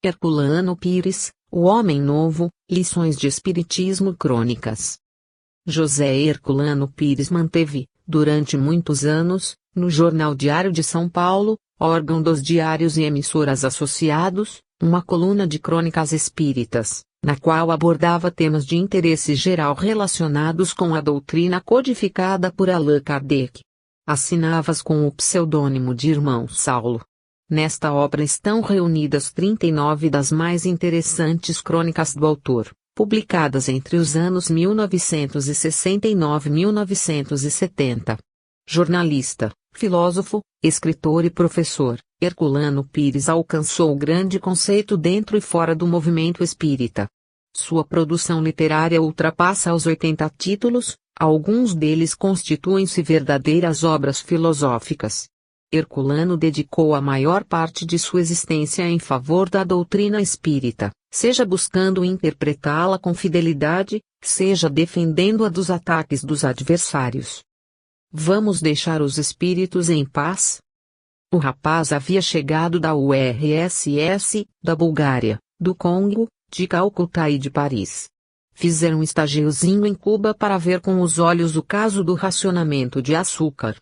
Herculano Pires, O Homem Novo, Lições de Espiritismo Crônicas. José Herculano Pires manteve, durante muitos anos, no Jornal Diário de São Paulo, órgão dos diários e emissoras associados, uma coluna de crônicas espíritas, na qual abordava temas de interesse geral relacionados com a doutrina codificada por Allan Kardec. Assinava-as com o pseudônimo de Irmão Saulo. Nesta obra estão reunidas 39 das mais interessantes crônicas do autor, publicadas entre os anos 1969 e 1970. Jornalista, filósofo, escritor e professor, Herculano Pires alcançou grande conceito dentro e fora do movimento espírita. Sua produção literária ultrapassa os 80 títulos, alguns deles constituem-se verdadeiras obras filosóficas. Herculano dedicou a maior parte de sua existência em favor da doutrina espírita, seja buscando interpretá-la com fidelidade, seja defendendo-a dos ataques dos adversários. Vamos deixar os espíritos em paz? O rapaz havia chegado da URSS, da Bulgária, do Congo, de Calcutá e de Paris. Fizeram um estagiozinho em Cuba para ver com os olhos o caso do racionamento de açúcar.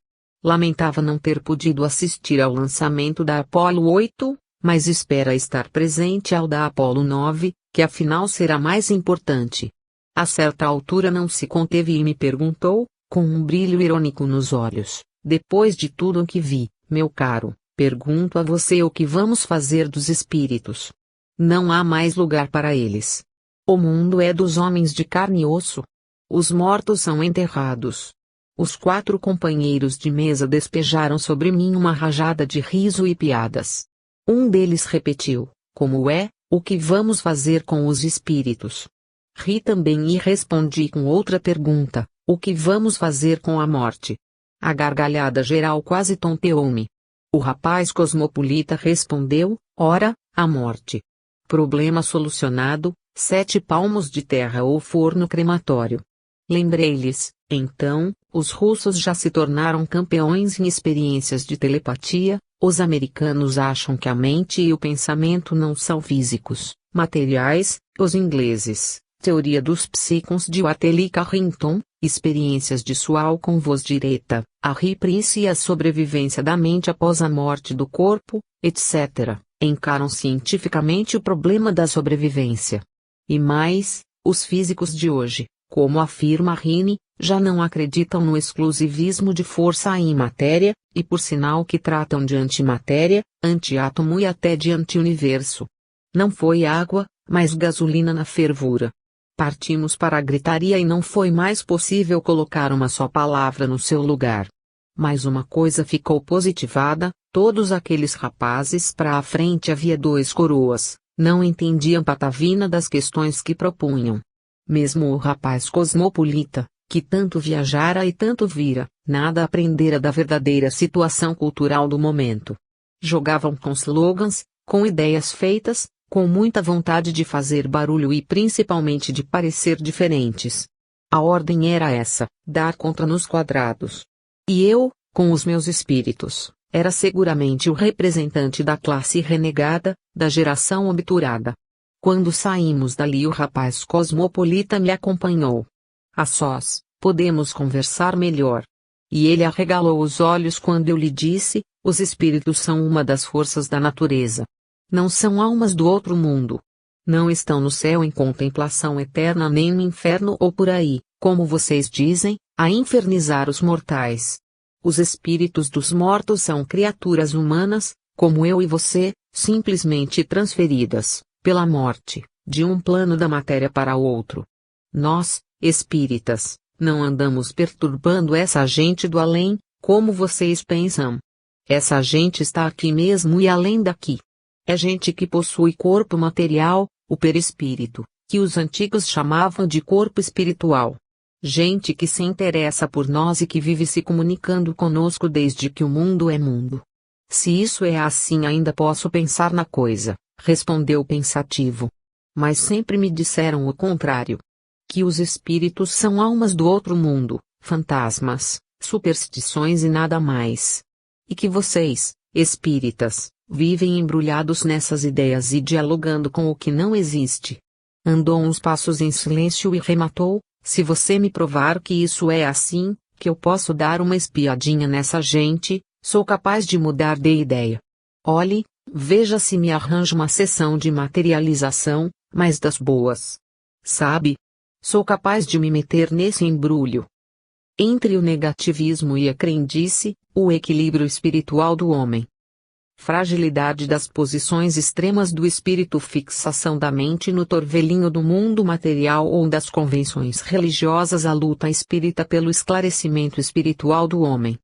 Lamentava não ter podido assistir ao lançamento da Apollo 8, mas espera estar presente ao da Apollo 9, que afinal será mais importante. A certa altura não se conteve e me perguntou, com um brilho irônico nos olhos: depois de tudo o que vi, meu caro, pergunto a você o que vamos fazer dos espíritos. Não há mais lugar para eles. O mundo é dos homens de carne e osso. Os mortos são enterrados. Os 4 companheiros de mesa despejaram sobre mim uma rajada de riso e piadas. Um deles repetiu: como é, o que vamos fazer com os espíritos? Ri também e respondi com outra pergunta: o que vamos fazer com a morte? A gargalhada geral quase tonteou-me. O rapaz cosmopolita respondeu: ora, a morte. Problema solucionado, 7 palmos de terra ou forno crematório. Lembrei-lhes: então, os russos já se tornaram campeões em experiências de telepatia, os americanos acham que a mente e o pensamento não são físicos, materiais, os ingleses, teoria dos psícons de Watley Carrington, experiências de Sual com voz direta, a Prince e a sobrevivência da mente após a morte do corpo, etc., encaram cientificamente o problema da sobrevivência. E mais, os físicos de hoje, como afirma Rini, já não acreditam no exclusivismo de força em matéria, e por sinal que tratam de antimatéria, antiátomo e até de anti-universo. Não foi água, mas gasolina na fervura. Partimos para a gritaria e não foi mais possível colocar uma só palavra no seu lugar. Mas uma coisa ficou positivada: todos aqueles rapazes para a frente havia 2 coroas, não entendiam patavina das questões que propunham. Mesmo o rapaz cosmopolita, que tanto viajara e tanto vira, nada aprendera da verdadeira situação cultural do momento. Jogavam com slogans, com ideias feitas, com muita vontade de fazer barulho e principalmente de parecer diferentes. A ordem era essa: dar contra nos quadrados. E eu, com os meus espíritos, era seguramente o representante da classe renegada, da geração obturada. Quando saímos dali, o rapaz cosmopolita me acompanhou. A sós, podemos conversar melhor. E ele arregalou os olhos quando eu lhe disse: os espíritos são uma das forças da natureza. Não são almas do outro mundo. Não estão no céu em contemplação eterna nem no inferno ou por aí, como vocês dizem, a infernizar os mortais. Os espíritos dos mortos são criaturas humanas, como eu e você, simplesmente transferidas, pela morte, de um plano da matéria para outro. Nós, espíritas, não andamos perturbando essa gente do além, como vocês pensam. Essa gente está aqui mesmo e além daqui. É gente que possui corpo material, o perispírito, que os antigos chamavam de corpo espiritual. Gente que se interessa por nós e que vive se comunicando conosco desde que o mundo é mundo. Se isso é assim, ainda posso pensar na coisa, respondeu pensativo. Mas sempre me disseram o contrário. Que os espíritos são almas do outro mundo, fantasmas, superstições e nada mais. E que vocês, espíritas, vivem embrulhados nessas ideias e dialogando com o que não existe. Andou uns passos em silêncio e rematou: se você me provar que isso é assim, que eu posso dar uma espiadinha nessa gente, sou capaz de mudar de ideia. Olhe, veja se me arranja uma sessão de materialização, mas das boas. Sabe? Sou capaz de me meter nesse embrulho. Entre o negativismo e a crendice, o equilíbrio espiritual do homem. Fragilidade das posições extremas do espírito, fixação da mente no torvelinho do mundo material ou das convenções religiosas, a luta espírita pelo esclarecimento espiritual do homem.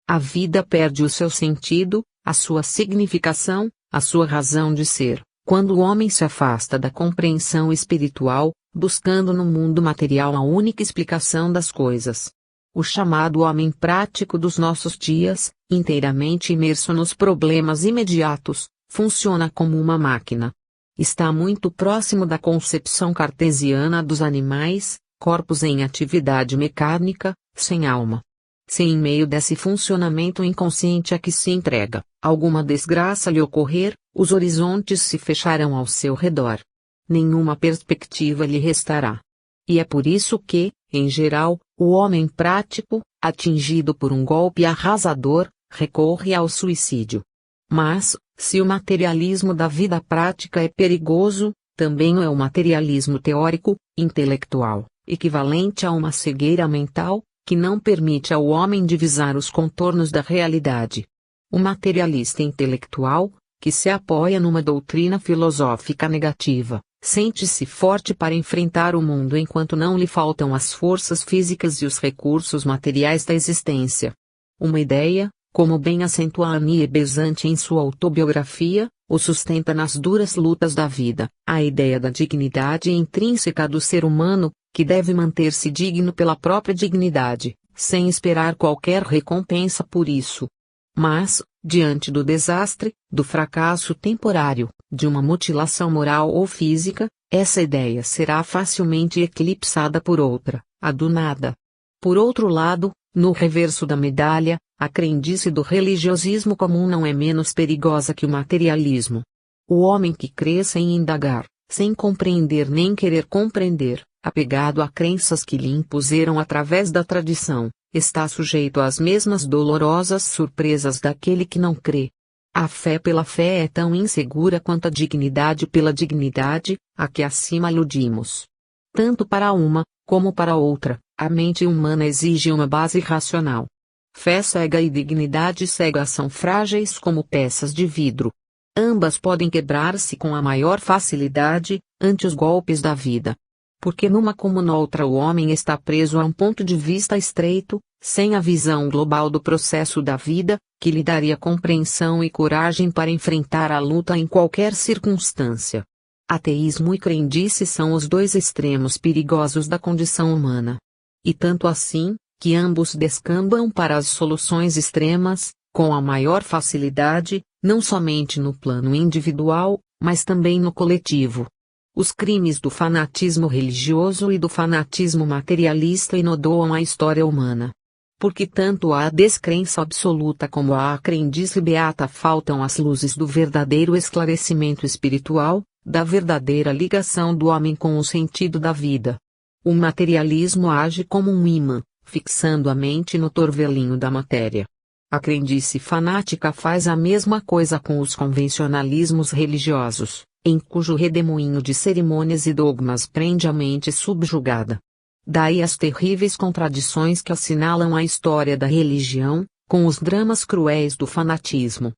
A vida perde o seu sentido, a sua significação, a sua razão de ser, quando o homem se afasta da compreensão espiritual, buscando no mundo material a única explicação das coisas. O chamado homem prático dos nossos dias, inteiramente imerso nos problemas imediatos, funciona como uma máquina. Está muito próximo da concepção cartesiana dos animais, corpos em atividade mecânica, sem alma. Se em meio desse funcionamento inconsciente a que se entrega, alguma desgraça lhe ocorrer, os horizontes se fecharão ao seu redor. Nenhuma perspectiva lhe restará. E é por isso que, em geral, o homem prático, atingido por um golpe arrasador, recorre ao suicídio. Mas, se o materialismo da vida prática é perigoso, também é o materialismo teórico, intelectual, equivalente a uma cegueira mental, que não permite ao homem divisar os contornos da realidade. O materialista intelectual, que se apoia numa doutrina filosófica negativa, sente-se forte para enfrentar o mundo enquanto não lhe faltam as forças físicas e os recursos materiais da existência. Uma ideia, como bem acentua Annie Besant em sua autobiografia, o sustenta nas duras lutas da vida, a ideia da dignidade intrínseca do ser humano, que deve manter-se digno pela própria dignidade, sem esperar qualquer recompensa por isso. Mas, diante do desastre, do fracasso temporário, de uma mutilação moral ou física, essa ideia será facilmente eclipsada por outra, a do nada. Por outro lado, no reverso da medalha, a crendice do religiosismo comum não é menos perigosa que o materialismo. O homem que cresce em indagar, sem compreender nem querer compreender, apegado a crenças que lhe impuseram através da tradição, está sujeito às mesmas dolorosas surpresas daquele que não crê. A fé pela fé é tão insegura quanto a dignidade pela dignidade, a que acima aludimos. Tanto para uma, como para outra, a mente humana exige uma base racional. Fé cega e dignidade cega são frágeis como peças de vidro. Ambas podem quebrar-se com a maior facilidade, ante os golpes da vida. Porque numa como noutra o homem está preso a um ponto de vista estreito, sem a visão global do processo da vida, que lhe daria compreensão e coragem para enfrentar a luta em qualquer circunstância. Ateísmo e crendice são os dois extremos perigosos da condição humana. E tanto assim, que ambos descambam para as soluções extremas, com a maior facilidade, não somente no plano individual, mas também no coletivo. Os crimes do fanatismo religioso e do fanatismo materialista enodoam a história humana. Porque tanto à descrença absoluta como à crendice beata faltam as luzes do verdadeiro esclarecimento espiritual, da verdadeira ligação do homem com o sentido da vida. O materialismo age como um imã, fixando a mente no torvelinho da matéria. A crendice fanática faz a mesma coisa com os convencionalismos religiosos, em cujo redemoinho de cerimônias e dogmas prende a mente subjugada. Daí as terríveis contradições que assinalam a história da religião, com os dramas cruéis do fanatismo.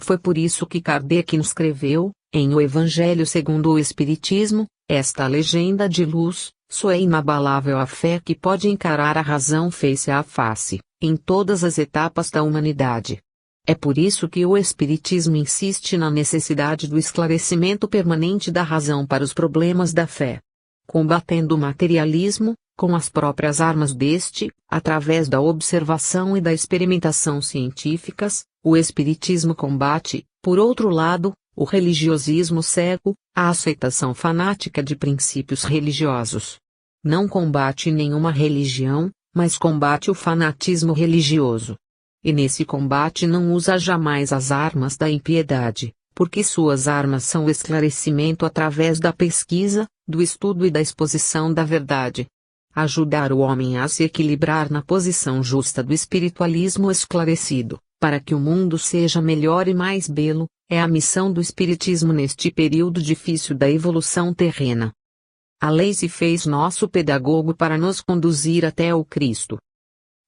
Foi por isso que Kardec escreveu, em O Evangelho segundo o Espiritismo, esta legenda de luz: só é inabalável a fé que pode encarar a razão face a face, em todas as etapas da humanidade. É por isso que o Espiritismo insiste na necessidade do esclarecimento permanente da razão para os problemas da fé. Combatendo o materialismo, com as próprias armas deste, através da observação e da experimentação científicas, o Espiritismo combate, por outro lado, o religiosismo cego, a aceitação fanática de princípios religiosos. Não combate nenhuma religião, mas combate o fanatismo religioso. E nesse combate não usa jamais as armas da impiedade, porque suas armas são o esclarecimento através da pesquisa, do estudo e da exposição da verdade. Ajudar o homem a se equilibrar na posição justa do espiritualismo esclarecido, para que o mundo seja melhor e mais belo, é a missão do espiritismo neste período difícil da evolução terrena. A lei se fez nosso pedagogo para nos conduzir até o Cristo.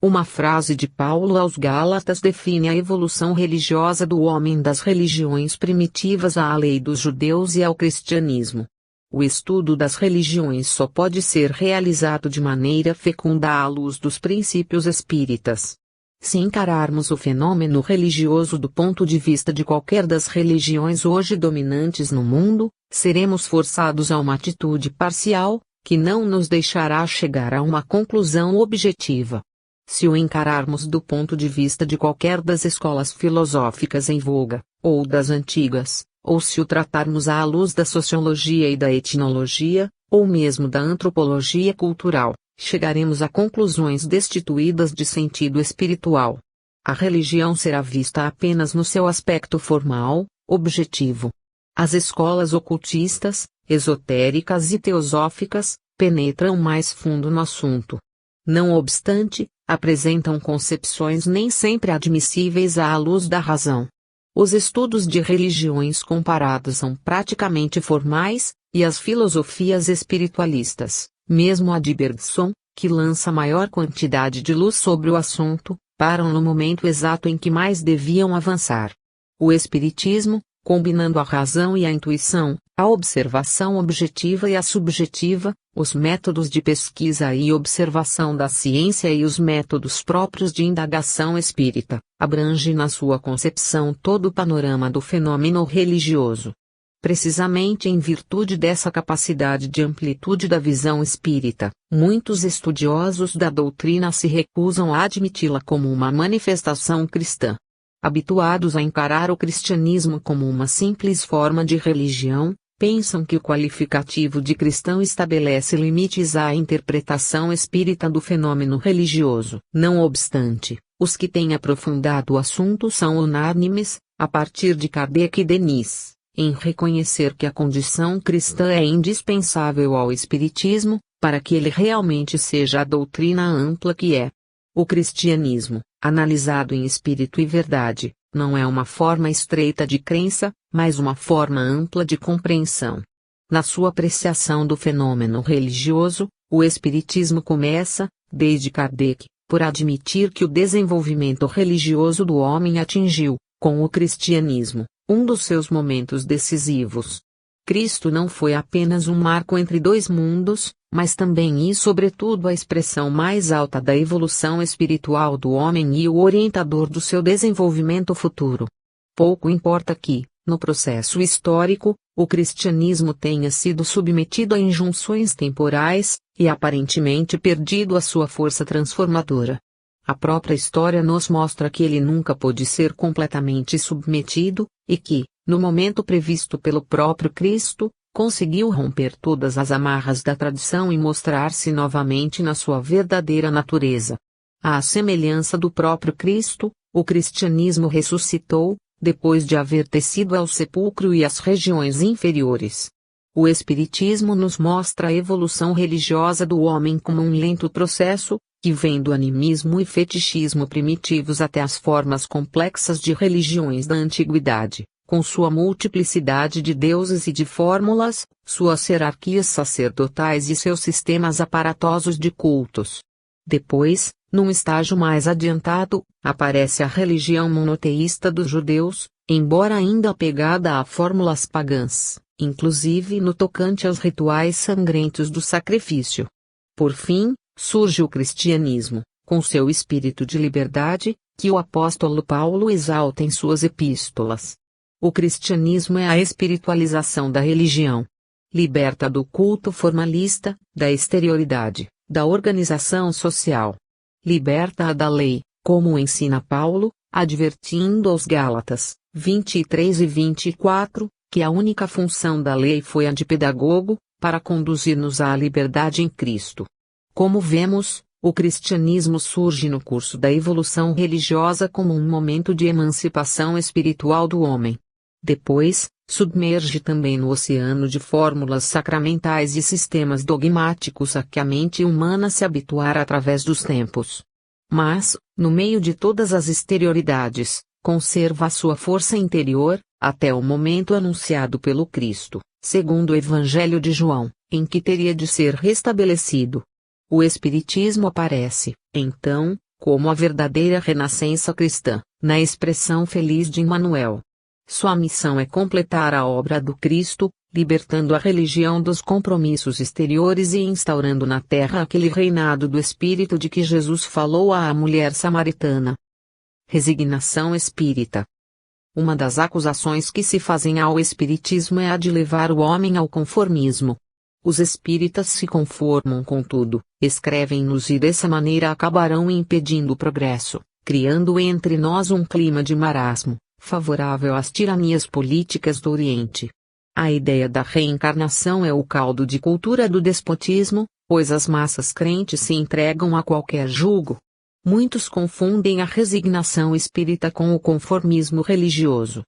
Uma frase de Paulo aos Gálatas define a evolução religiosa do homem das religiões primitivas à lei dos judeus e ao cristianismo. O estudo das religiões só pode ser realizado de maneira fecunda à luz dos princípios espíritas. Se encararmos o fenômeno religioso do ponto de vista de qualquer das religiões hoje dominantes no mundo, seremos forçados a uma atitude parcial, que não nos deixará chegar a uma conclusão objetiva. Se o encararmos do ponto de vista de qualquer das escolas filosóficas em voga, ou das antigas, ou se o tratarmos à luz da sociologia e da etnologia, ou mesmo da antropologia cultural, chegaremos a conclusões destituídas de sentido espiritual. A religião será vista apenas no seu aspecto formal, objetivo. As escolas ocultistas, esotéricas e teosóficas, penetram mais fundo no assunto. Não obstante, apresentam concepções nem sempre admissíveis à luz da razão. Os estudos de religiões comparadas são praticamente formais, e as filosofias espiritualistas, mesmo a de Bergson, que lança maior quantidade de luz sobre o assunto, param no momento exato em que mais deviam avançar. O espiritismo, combinando a razão e a intuição, a observação objetiva e a subjetiva, os métodos de pesquisa e observação da ciência e os métodos próprios de indagação espírita, abrange na sua concepção todo o panorama do fenômeno religioso. Precisamente em virtude dessa capacidade de amplitude da visão espírita, muitos estudiosos da doutrina se recusam a admiti-la como uma manifestação cristã. Habituados a encarar o cristianismo como uma simples forma de religião, pensam que o qualificativo de cristão estabelece limites à interpretação espírita do fenômeno religioso. Não obstante, os que têm aprofundado o assunto são unânimes, a partir de Kardec e Denis, em reconhecer que a condição cristã é indispensável ao espiritismo, para que ele realmente seja a doutrina ampla que é. O cristianismo, analisado em espírito e verdade, não é uma forma estreita de crença, mas uma forma ampla de compreensão. Na sua apreciação do fenômeno religioso, o espiritismo começa, desde Kardec, por admitir que o desenvolvimento religioso do homem atingiu, com o cristianismo, um dos seus momentos decisivos. Cristo não foi apenas um marco entre dois mundos, mas também e sobretudo a expressão mais alta da evolução espiritual do homem e o orientador do seu desenvolvimento futuro. Pouco importa que, no processo histórico, o cristianismo tenha sido submetido a injunções temporais, e aparentemente perdido a sua força transformadora. A própria história nos mostra que ele nunca pôde ser completamente submetido, e que, no momento previsto pelo próprio Cristo, conseguiu romper todas as amarras da tradição e mostrar-se novamente na sua verdadeira natureza. À semelhança do próprio Cristo, o cristianismo ressuscitou, depois de haver descido ao sepulcro e às regiões inferiores. O Espiritismo nos mostra a evolução religiosa do homem como um lento processo, que vem do animismo e fetichismo primitivos até as formas complexas de religiões da antiguidade, com sua multiplicidade de deuses e de fórmulas, suas hierarquias sacerdotais e seus sistemas aparatosos de cultos. Depois, num estágio mais adiantado, aparece a religião monoteísta dos judeus, embora ainda apegada a fórmulas pagãs, inclusive no tocante aos rituais sangrentos do sacrifício. Por fim, surge o cristianismo, com seu espírito de liberdade, que o apóstolo Paulo exalta em suas epístolas. O cristianismo é a espiritualização da religião. Liberta do culto formalista, da exterioridade, da organização social. Liberta-a da lei, como ensina Paulo, advertindo aos Gálatas, 23 e 24, que a única função da lei foi a de pedagogo, para conduzir-nos à liberdade em Cristo. Como vemos, O cristianismo surge no curso da evolução religiosa como um momento de emancipação espiritual do homem. Depois, submerge também no oceano de fórmulas sacramentais e sistemas dogmáticos a que a mente humana se habituara através dos tempos. Mas, no meio de todas as exterioridades, conserva a sua força interior, até o momento anunciado pelo Cristo, segundo o Evangelho de João, em que teria de ser restabelecido. O Espiritismo aparece, então, como a verdadeira renascença cristã, na expressão feliz de Emmanuel. Sua missão é completar a obra do Cristo, libertando a religião dos compromissos exteriores e instaurando na terra aquele reinado do Espírito de que Jesus falou à mulher samaritana. Resignação espírita. Uma das acusações que se fazem ao Espiritismo é a de levar o homem ao conformismo. Os espíritas se conformam com tudo, escrevem-nos e dessa maneira acabarão impedindo o progresso, criando entre nós um clima de marasmo, favorável às tiranias políticas do Oriente. A ideia da reencarnação é o caldo de cultura do despotismo, pois as massas crentes se entregam a qualquer jugo. Muitos confundem a resignação espírita com o conformismo religioso.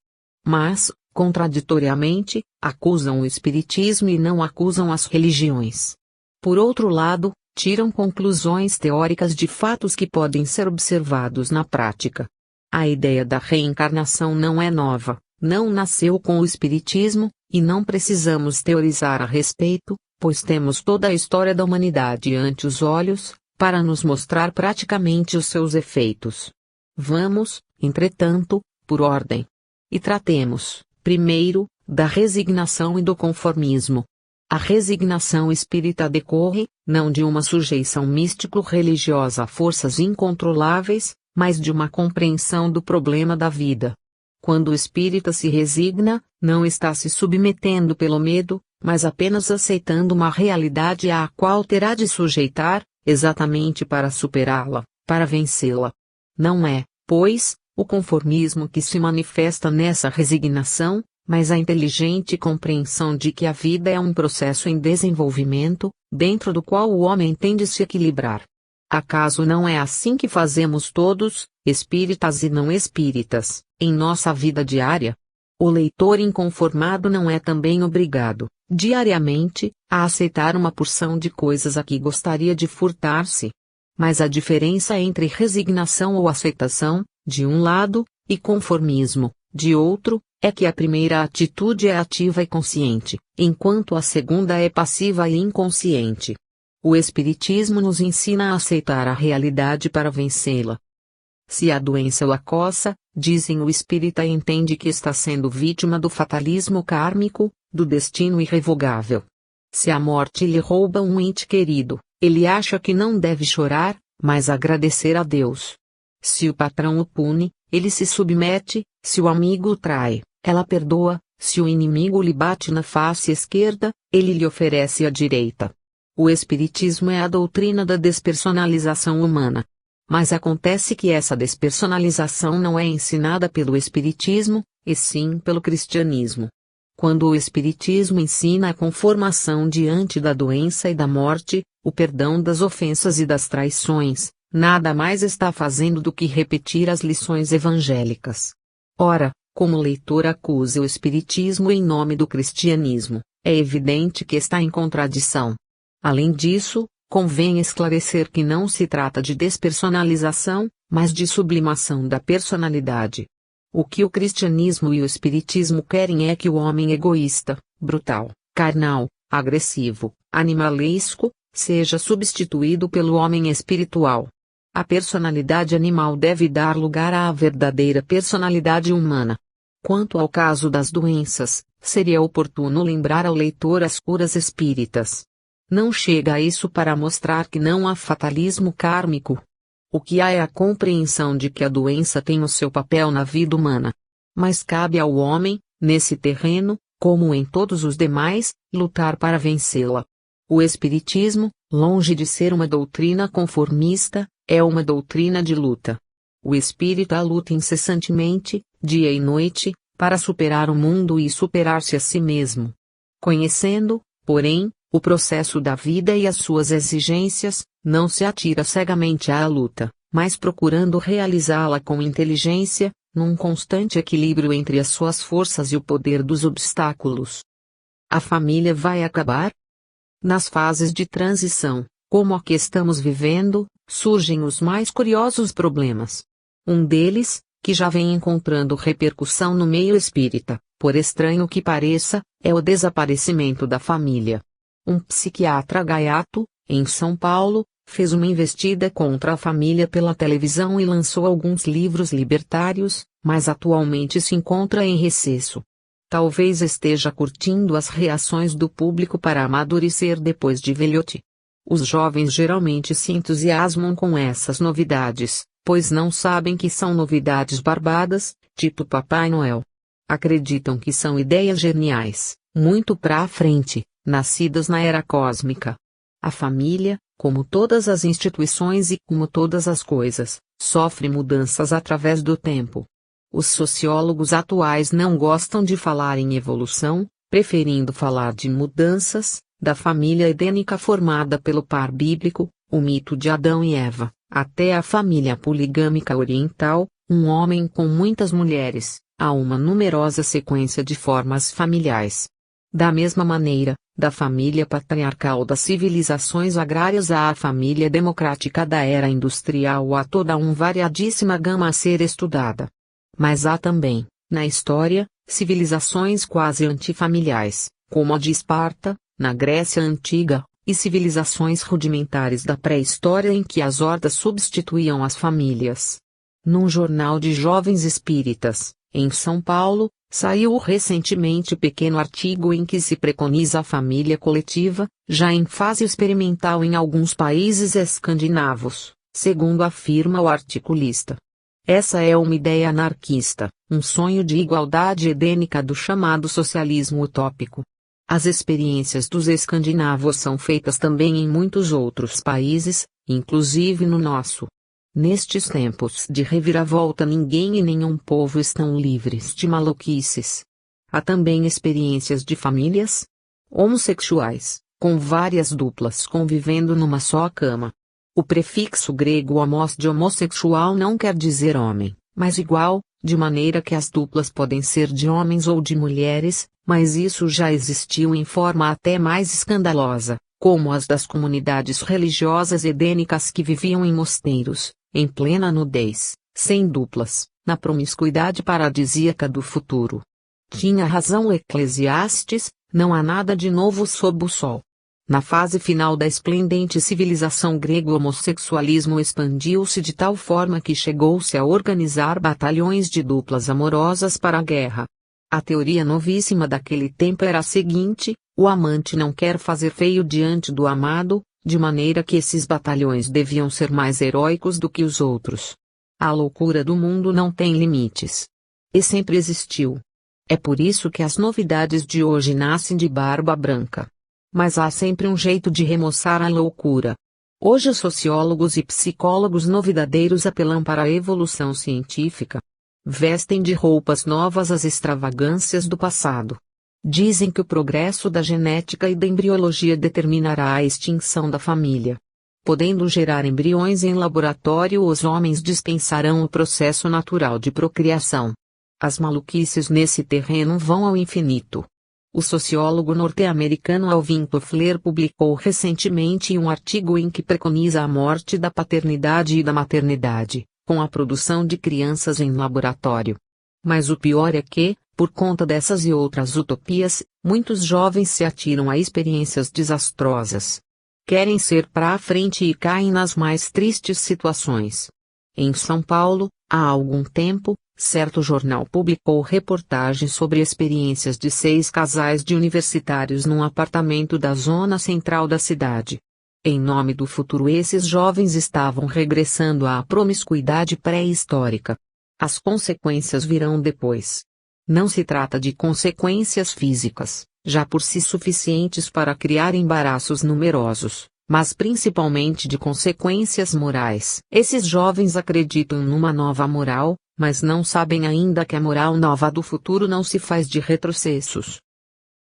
Mas, contraditoriamente, acusam o espiritismo e não acusam as religiões. Por outro lado, tiram conclusões teóricas de fatos que podem ser observados na prática. A ideia da reencarnação não é nova, não nasceu com o espiritismo, e não precisamos teorizar a respeito, pois temos toda a história da humanidade ante os olhos, para nos mostrar praticamente os seus efeitos. Vamos, entretanto, por ordem. E tratemos, primeiro, da resignação e do conformismo. A resignação espírita decorre, não de uma sujeição místico-religiosa a forças incontroláveis, mas de uma compreensão do problema da vida. Quando o espírita se resigna, não está se submetendo pelo medo, mas apenas aceitando uma realidade à qual terá de sujeitar, exatamente para superá-la, para vencê-la. Não é, pois, o conformismo que se manifesta nessa resignação, mas a inteligente compreensão de que a vida é um processo em desenvolvimento, dentro do qual o homem tem de se equilibrar. Acaso não é assim que fazemos todos, espíritas e não espíritas, em nossa vida diária? O leitor inconformado não é também obrigado, diariamente, a aceitar uma porção de coisas a que gostaria de furtar-se. Mas a diferença entre resignação ou aceitação, de um lado, e conformismo, de outro, é que a primeira atitude é ativa e consciente, enquanto a segunda é passiva e inconsciente. O Espiritismo nos ensina a aceitar a realidade para vencê-la. Se a doença o acossa, dizem o espírita entende que está sendo vítima do fatalismo kármico, do destino irrevogável. Se a morte lhe rouba um ente querido, ele acha que não deve chorar, mas agradecer a Deus. Se o patrão o pune, ele se submete, se o amigo o trai, ela perdoa, se o inimigo lhe bate na face esquerda, ele lhe oferece a direita. O Espiritismo é a doutrina da despersonalização humana. Mas acontece que essa despersonalização não é ensinada pelo Espiritismo, e sim pelo cristianismo. Quando o Espiritismo ensina a conformação diante da doença e da morte, o perdão das ofensas e das traições, nada mais está fazendo do que repetir as lições evangélicas. Ora, como o leitor acusa o Espiritismo em nome do cristianismo, é evidente que está em contradição. Além disso, convém esclarecer que não se trata de despersonalização, mas de sublimação da personalidade. O que o cristianismo e o espiritismo querem é que o homem egoísta, brutal, carnal, agressivo, animalesco, seja substituído pelo homem espiritual. A personalidade animal deve dar lugar à verdadeira personalidade humana. Quanto ao caso das doenças, seria oportuno lembrar ao leitor as curas espíritas. Não chega a isso para mostrar que não há fatalismo kármico. O que há é a compreensão de que a doença tem o seu papel na vida humana. Mas cabe ao homem, nesse terreno, como em todos os demais, lutar para vencê-la. O Espiritismo, longe de ser uma doutrina conformista, é uma doutrina de luta. O espírita luta incessantemente, dia e noite, para superar o mundo e superar-se a si mesmo. Conhecendo, porém, O processo da vida e as suas exigências, não se atira cegamente à luta, mas procurando realizá-la com inteligência, num constante equilíbrio entre as suas forças e o poder dos obstáculos. A família vai acabar? Nas fases de transição, como a que estamos vivendo, surgem os mais curiosos problemas. Um deles, que já vem encontrando repercussão no meio espírita, por estranho que pareça, é o desaparecimento da família. Um psiquiatra gaiato, em São Paulo, fez uma investida contra a família pela televisão e lançou alguns livros libertários, mas atualmente se encontra em recesso. Talvez esteja curtindo as reações do público para amadurecer depois de velhote. Os jovens geralmente se entusiasmam com essas novidades, pois não sabem que são novidades barbadas, tipo Papai Noel. Acreditam que são ideias geniais, muito pra frente, nascidas na era cósmica. A família, como todas as instituições e como todas as coisas, sofre mudanças através do tempo. Os sociólogos atuais não gostam de falar em evolução, preferindo falar de mudanças, da família edênica formada pelo par bíblico, o mito de Adão e Eva, até a família poligâmica oriental, um homem com muitas mulheres, a uma numerosa sequência de formas familiares. Da mesma maneira, da família patriarcal das civilizações agrárias à família democrática da era industrial, há toda uma variadíssima gama a ser estudada. Mas há também, na história, civilizações quase antifamiliares, como a de Esparta, na Grécia Antiga, e civilizações rudimentares da pré-história em que as hordas substituíam as famílias. Num jornal de jovens espíritas, em São Paulo, saiu recentemente pequeno artigo em que se preconiza a família coletiva, já em fase experimental em alguns países escandinavos, segundo afirma o articulista. Essa é uma ideia anarquista, um sonho de igualdade edênica do chamado socialismo utópico. As experiências dos escandinavos são feitas também em muitos outros países, inclusive no nosso. Nestes tempos de reviravolta, ninguém e nenhum povo estão livres de maluquices. Há também experiências de famílias homossexuais, com várias duplas convivendo numa só cama. O prefixo grego homos de homossexual não quer dizer homem, mas igual, de maneira que as duplas podem ser de homens ou de mulheres, mas isso já existiu em forma até mais escandalosa, como as das comunidades religiosas edênicas que viviam em mosteiros, em plena nudez, sem duplas, na promiscuidade paradisíaca do futuro. Tinha razão Eclesiastes, não há nada de novo sob o sol. Na fase final da esplendente civilização grega, o homossexualismo expandiu-se de tal forma que chegou-se a organizar batalhões de duplas amorosas para a guerra. A teoria novíssima daquele tempo era a seguinte: o amante não quer fazer feio diante do amado, de maneira que esses batalhões deviam ser mais heróicos do que os outros. A loucura do mundo não tem limites. E sempre existiu. É por isso que as novidades de hoje nascem de barba branca. Mas há sempre um jeito de remoçar a loucura. Hoje os sociólogos e psicólogos novidadeiros apelam para a evolução científica. Vestem de roupas novas as extravagâncias do passado. Dizem que o progresso da genética e da embriologia determinará a extinção da família. Podendo gerar embriões em laboratório, os homens dispensarão o processo natural de procriação. As maluquices nesse terreno vão ao infinito. O sociólogo norte-americano Alvin Toffler publicou recentemente um artigo em que preconiza a morte da paternidade e da maternidade, com a produção de crianças em laboratório. Mas o pior é que, por conta dessas e outras utopias, muitos jovens se atiram a experiências desastrosas. Querem ser pra frente e caem nas mais tristes situações. Em São Paulo, há algum tempo, certo jornal publicou reportagem sobre experiências de 6 casais de universitários num apartamento da zona central da cidade. Em nome do futuro, esses jovens estavam regressando à promiscuidade pré-histórica. As consequências virão depois. Não se trata de consequências físicas, já por si suficientes para criar embaraços numerosos, mas principalmente de consequências morais. Esses jovens acreditam numa nova moral, mas não sabem ainda que a moral nova do futuro não se faz de retrocessos.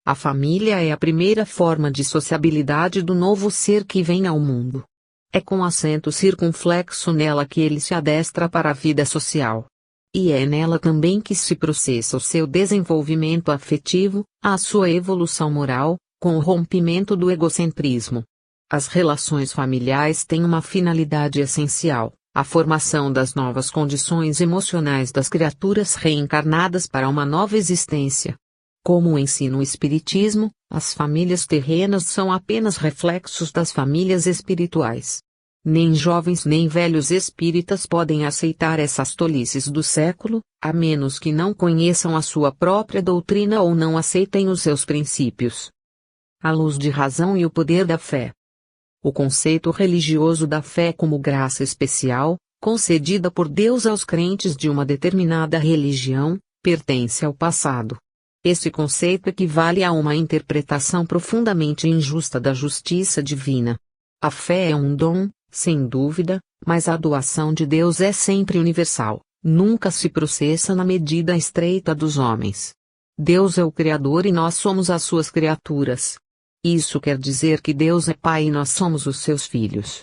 A família é a primeira forma de sociabilidade do novo ser que vem ao mundo. É com acento circunflexo nela que ele se adestra para a vida social. E é nela também que se processa o seu desenvolvimento afetivo, a sua evolução moral, com o rompimento do egocentrismo. As relações familiares têm uma finalidade essencial: a formação das novas condições emocionais das criaturas reencarnadas para uma nova existência. Como ensina o Espiritismo, as famílias terrenas são apenas reflexos das famílias espirituais. Nem jovens nem velhos espíritas podem aceitar essas tolices do século, a menos que não conheçam a sua própria doutrina ou não aceitem os seus princípios. A luz de razão e o poder da fé. O conceito religioso da fé como graça especial, concedida por Deus aos crentes de uma determinada religião, pertence ao passado. Esse conceito equivale a uma interpretação profundamente injusta da justiça divina. A fé é um dom, sem dúvida, mas a doação de Deus é sempre universal, nunca se processa na medida estreita dos homens. Deus é o Criador e nós somos as suas criaturas. Isso quer dizer que Deus é Pai e nós somos os seus filhos.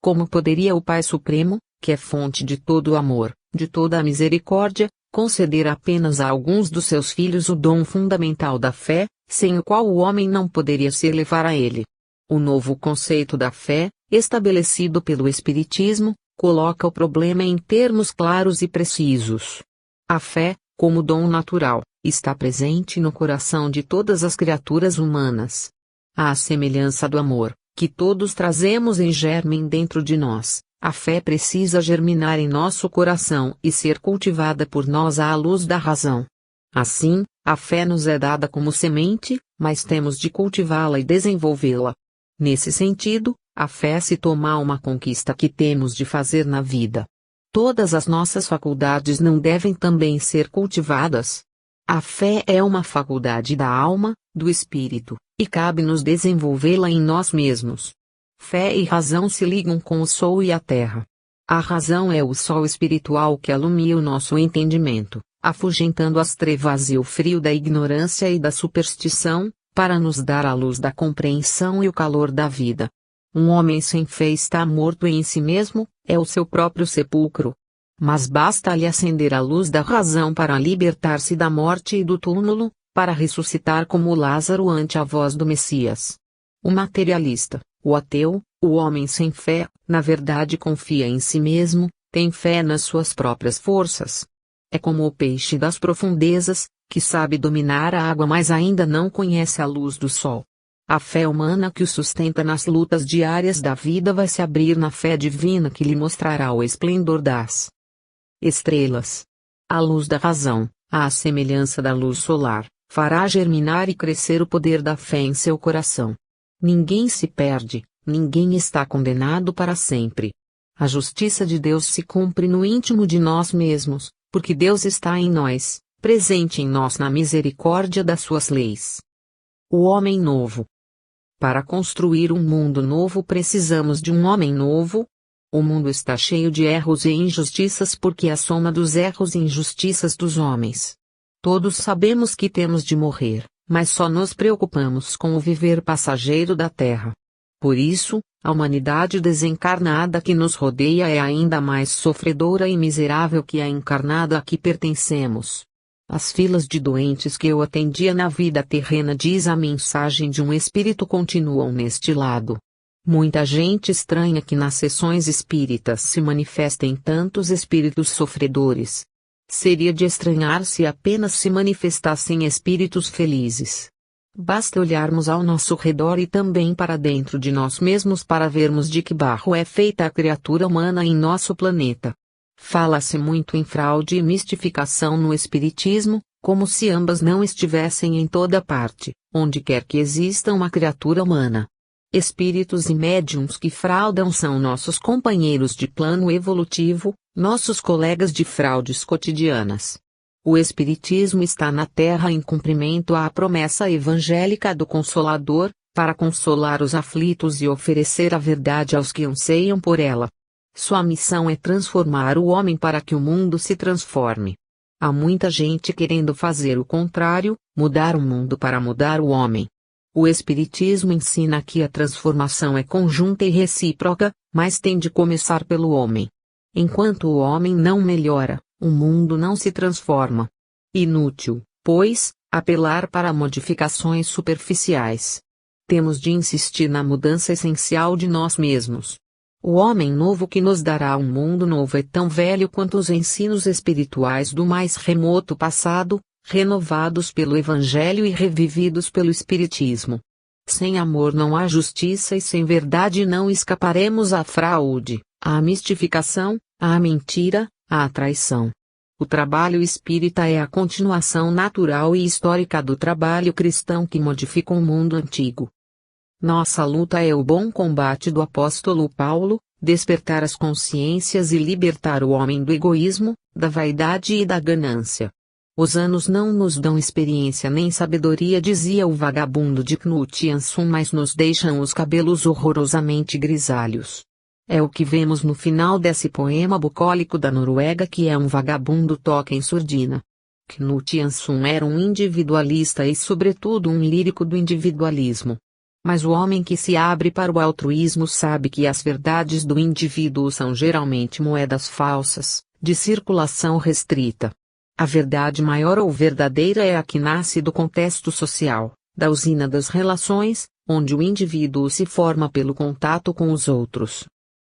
Como poderia o Pai Supremo, que é fonte de todo o amor, de toda a misericórdia, conceder apenas a alguns dos seus filhos o dom fundamental da fé, sem o qual o homem não poderia se elevar a ele? O novo conceito da fé, estabelecido pelo Espiritismo, coloca o problema em termos claros e precisos. A fé, como dom natural, está presente no coração de todas as criaturas humanas. À semelhança do amor, que todos trazemos em germen dentro de nós, a fé precisa germinar em nosso coração e ser cultivada por nós à luz da razão. Assim, a fé nos é dada como semente, mas temos de cultivá-la e desenvolvê-la. Nesse sentido, a fé se torna uma conquista que temos de fazer na vida. Todas as nossas faculdades não devem também ser cultivadas. A fé é uma faculdade da alma, do espírito, e cabe-nos desenvolvê-la em nós mesmos. Fé e razão se ligam com o sol e a terra. A razão é o sol espiritual que alumia o nosso entendimento, afugentando as trevas e o frio da ignorância e da superstição, para nos dar a luz da compreensão e o calor da vida. Um homem sem fé está morto em si mesmo, é o seu próprio sepulcro. Mas basta-lhe acender a luz da razão para libertar-se da morte e do túmulo, para ressuscitar como Lázaro ante a voz do Messias. O materialista, o ateu, o homem sem fé, na verdade confia em si mesmo, tem fé nas suas próprias forças. É como o peixe das profundezas, que sabe dominar a água mas ainda não conhece a luz do sol. A fé humana que o sustenta nas lutas diárias da vida vai se abrir na fé divina que lhe mostrará o esplendor das estrelas. A luz da razão, à semelhança da luz solar, fará germinar e crescer o poder da fé em seu coração. Ninguém se perde, ninguém está condenado para sempre. A justiça de Deus se cumpre no íntimo de nós mesmos, porque Deus está em nós, presente em nós na misericórdia das suas leis. O homem novo. Para construir um mundo novo precisamos de um homem novo. O mundo está cheio de erros e injustiças porque é a soma dos erros e injustiças dos homens. Todos sabemos que temos de morrer, mas só nos preocupamos com o viver passageiro da terra. Por isso, a humanidade desencarnada que nos rodeia é ainda mais sofredora e miserável que a encarnada a que pertencemos. As filas de doentes que eu atendia na vida terrena, diz a mensagem de um espírito, continuam neste lado. Muita gente estranha que nas sessões espíritas se manifestem tantos espíritos sofredores. Seria de estranhar se apenas se manifestassem espíritos felizes. Basta olharmos ao nosso redor e também para dentro de nós mesmos para vermos de que barro é feita a criatura humana em nosso planeta. Fala-se muito em fraude e mistificação no espiritismo, como se ambas não estivessem em toda parte, onde quer que exista uma criatura humana. Espíritos e médiuns que fraudam são nossos companheiros de plano evolutivo, nossos colegas de fraudes cotidianas. O Espiritismo está na Terra em cumprimento à promessa evangélica do Consolador, para consolar os aflitos e oferecer a verdade aos que anseiam por ela. Sua missão é transformar o homem para que o mundo se transforme. Há muita gente querendo fazer o contrário, Mudar o mundo para mudar o homem. O Espiritismo ensina que a transformação é conjunta e recíproca, mas tem de começar pelo homem. Enquanto o homem não melhora, o mundo não se transforma. Inútil, pois, apelar para modificações superficiais. Temos de insistir na mudança essencial de nós mesmos. O homem novo que nos dará um mundo novo é tão velho quanto os ensinos espirituais do mais remoto passado, renovados pelo Evangelho e revividos pelo Espiritismo. Sem amor não há justiça e sem verdade não escaparemos à fraude, à mistificação, à mentira, à traição. O trabalho espírita é a continuação natural e histórica do trabalho cristão que modifica o mundo antigo. Nossa luta é o bom combate do apóstolo Paulo, despertar as consciências e libertar o homem do egoísmo, da vaidade e da ganância. Os anos não nos dão experiência nem sabedoria, dizia o vagabundo de Knut Jansson, mas nos deixam os cabelos horrorosamente grisalhos. É o que vemos no final desse poema bucólico da Noruega, que é um vagabundo toca em surdina. Knut Jansson era um individualista e sobretudo um lírico do individualismo. Mas o homem que se abre para o altruísmo sabe que as verdades do indivíduo são geralmente moedas falsas, de circulação restrita. A verdade maior ou verdadeira é a que nasce do contexto social, da usina das relações, onde o indivíduo se forma pelo contato com os outros.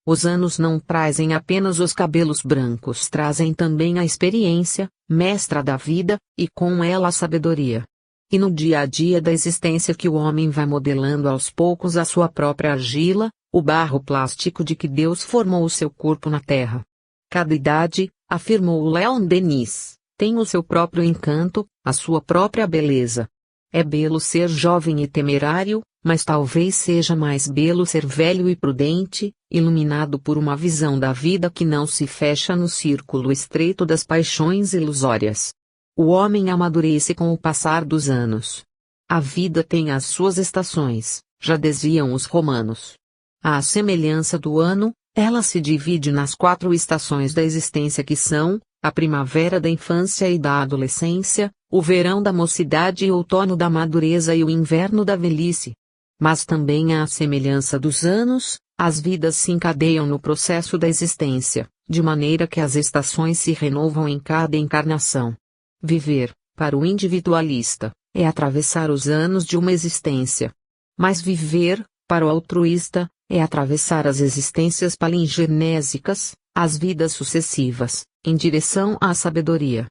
Os anos não trazem apenas os cabelos brancos, trazem também a experiência, mestra da vida, e com ela a sabedoria. E no dia a dia da existência que o homem vai modelando aos poucos a sua própria argila, o barro plástico de que Deus formou o seu corpo na terra. Cada idade, afirmou Leon Denis, tem o seu próprio encanto, a sua própria beleza. É belo ser jovem e temerário, mas talvez seja mais belo ser velho e prudente, iluminado por uma visão da vida que não se fecha no círculo estreito das paixões ilusórias. O homem amadurece com o passar dos anos. A vida tem as suas estações, já diziam os romanos. À semelhança do ano, ela se divide nas 4 estações da existência que são, a primavera da infância e da adolescência, o verão da mocidade e o outono da madureza e o inverno da velhice. Mas também à semelhança dos anos, as vidas se encadeiam no processo da existência, de maneira que as estações se renovam em cada encarnação. Viver, para o individualista, é atravessar os anos de uma existência. Mas viver, para o altruísta, é atravessar as existências palingenésicas, as vidas sucessivas, em direção à sabedoria.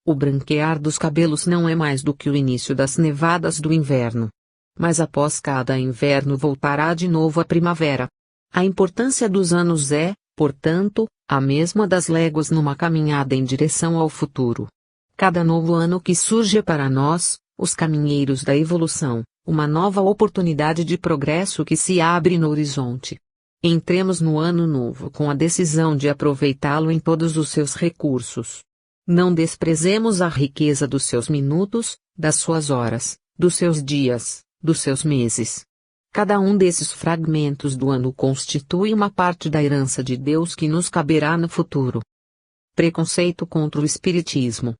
O branquear dos cabelos não é mais do que o início das nevadas do inverno. Mas após cada inverno voltará de novo a primavera. A importância dos anos é, portanto, a mesma das léguas numa caminhada em direção ao futuro. Cada novo ano que surge é para nós, os caminheiros da evolução, uma nova oportunidade de progresso que se abre no horizonte. Entremos no ano novo com a decisão de aproveitá-lo em todos os seus recursos. Não desprezemos a riqueza dos seus minutos, das suas horas, dos seus dias, dos seus meses. Cada um desses fragmentos do ano constitui uma parte da herança de Deus que nos caberá no futuro. Preconceito contra o Espiritismo.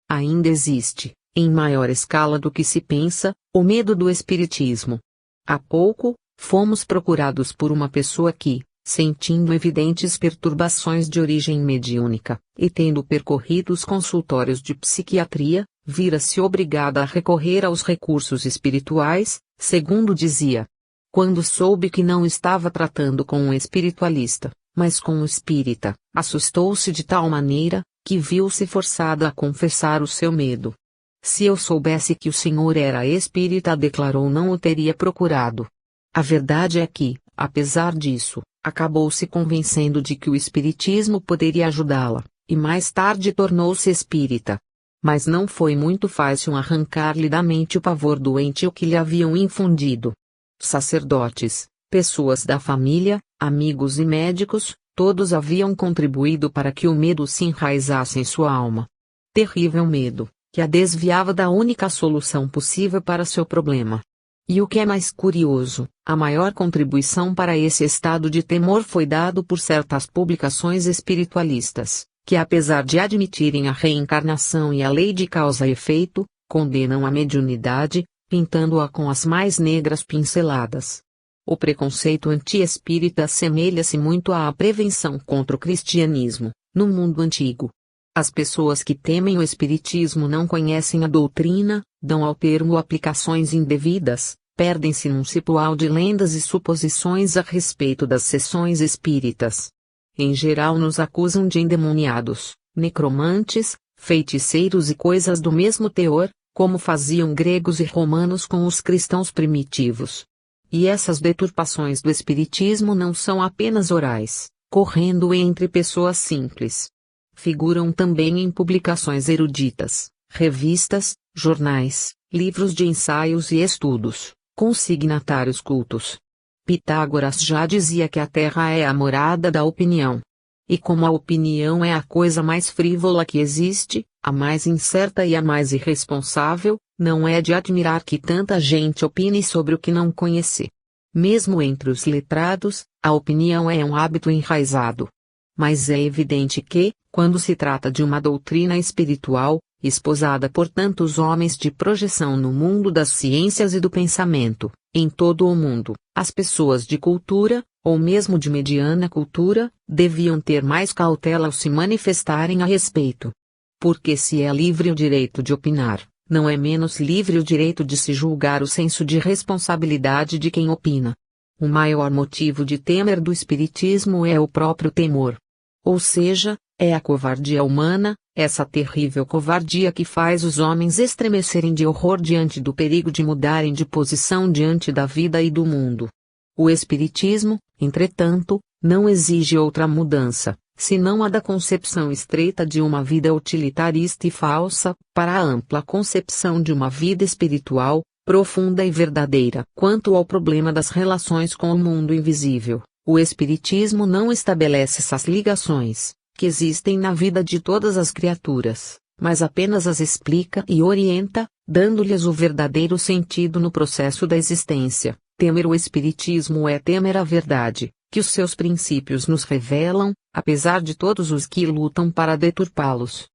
Ainda existe, em maior escala do que se pensa, o medo do Espiritismo. Há pouco, fomos procurados por uma pessoa que, sentindo evidentes perturbações de origem mediúnica, e tendo percorrido os consultórios de psiquiatria, vira-se obrigada a recorrer aos recursos espirituais, segundo dizia. Quando soube que não estava tratando com um espiritualista, mas com um espírita, assustou-se de tal maneira, que viu-se forçada a confessar o seu medo. Se eu soubesse que o senhor era espírita, declarou, não o teria procurado. A verdade é que, apesar disso, acabou se convencendo de que o espiritismo poderia ajudá-la, e mais tarde tornou-se espírita. Mas não foi muito fácil arrancar-lhe da mente o pavor doente que lhe haviam infundido. Sacerdotes, pessoas da família, amigos e médicos, todos haviam contribuído para que o medo se enraizasse em sua alma. Terrível medo, que a desviava da única solução possível para seu problema. E o que é mais curioso, a maior contribuição para esse estado de temor foi dado por certas publicações espiritualistas, que apesar de admitirem a reencarnação e a lei de causa e efeito, Condenam a mediunidade, pintando-a com as mais negras pinceladas. O preconceito anti-espírita assemelha-se muito à prevenção contra o cristianismo, no mundo antigo. As pessoas que temem o espiritismo não conhecem a doutrina, dão ao termo aplicações indevidas, perdem-se num cipoal de lendas e suposições a respeito das sessões espíritas. Em geral nos acusam de endemoniados, necromantes, feiticeiros e coisas do mesmo teor, como faziam gregos e romanos com os cristãos primitivos. E essas deturpações do espiritismo não são apenas orais, correndo entre pessoas simples. Figuram também em publicações eruditas, revistas, jornais, livros de ensaios e estudos, com signatários cultos. Pitágoras já dizia que a Terra é a morada da opinião. E como a opinião é a coisa mais frívola que existe, a mais incerta e a mais irresponsável, não é de admirar que tanta gente opine sobre o que não conhece. Mesmo entre os letrados, a opinião é um hábito enraizado. Mas é evidente que, quando se trata de uma doutrina espiritual, esposada por tantos homens de projeção no mundo das ciências e do pensamento, em todo o mundo, as pessoas de cultura, ou mesmo de mediana cultura, deviam ter mais cautela ao se manifestarem a respeito. Porque se é livre o direito de opinar, não é menos livre o direito de se julgar o senso de responsabilidade de quem opina. O maior motivo de temer do espiritismo é o próprio temor. Ou seja, é a covardia humana, essa terrível covardia que faz os homens estremecerem de horror diante do perigo de mudarem de posição diante da vida e do mundo. O espiritismo, entretanto, não exige outra mudança, senão a da concepção estreita de uma vida utilitarista e falsa, para a ampla concepção de uma vida espiritual, profunda e verdadeira. Quanto ao problema das relações com o mundo invisível, o espiritismo não estabelece essas ligações, que existem na vida de todas as criaturas, mas apenas as explica e orienta, dando-lhes o verdadeiro sentido no processo da existência. Temer o espiritismo é temer a verdade, que os seus princípios nos revelam, apesar de todos os que lutam para deturpá-los.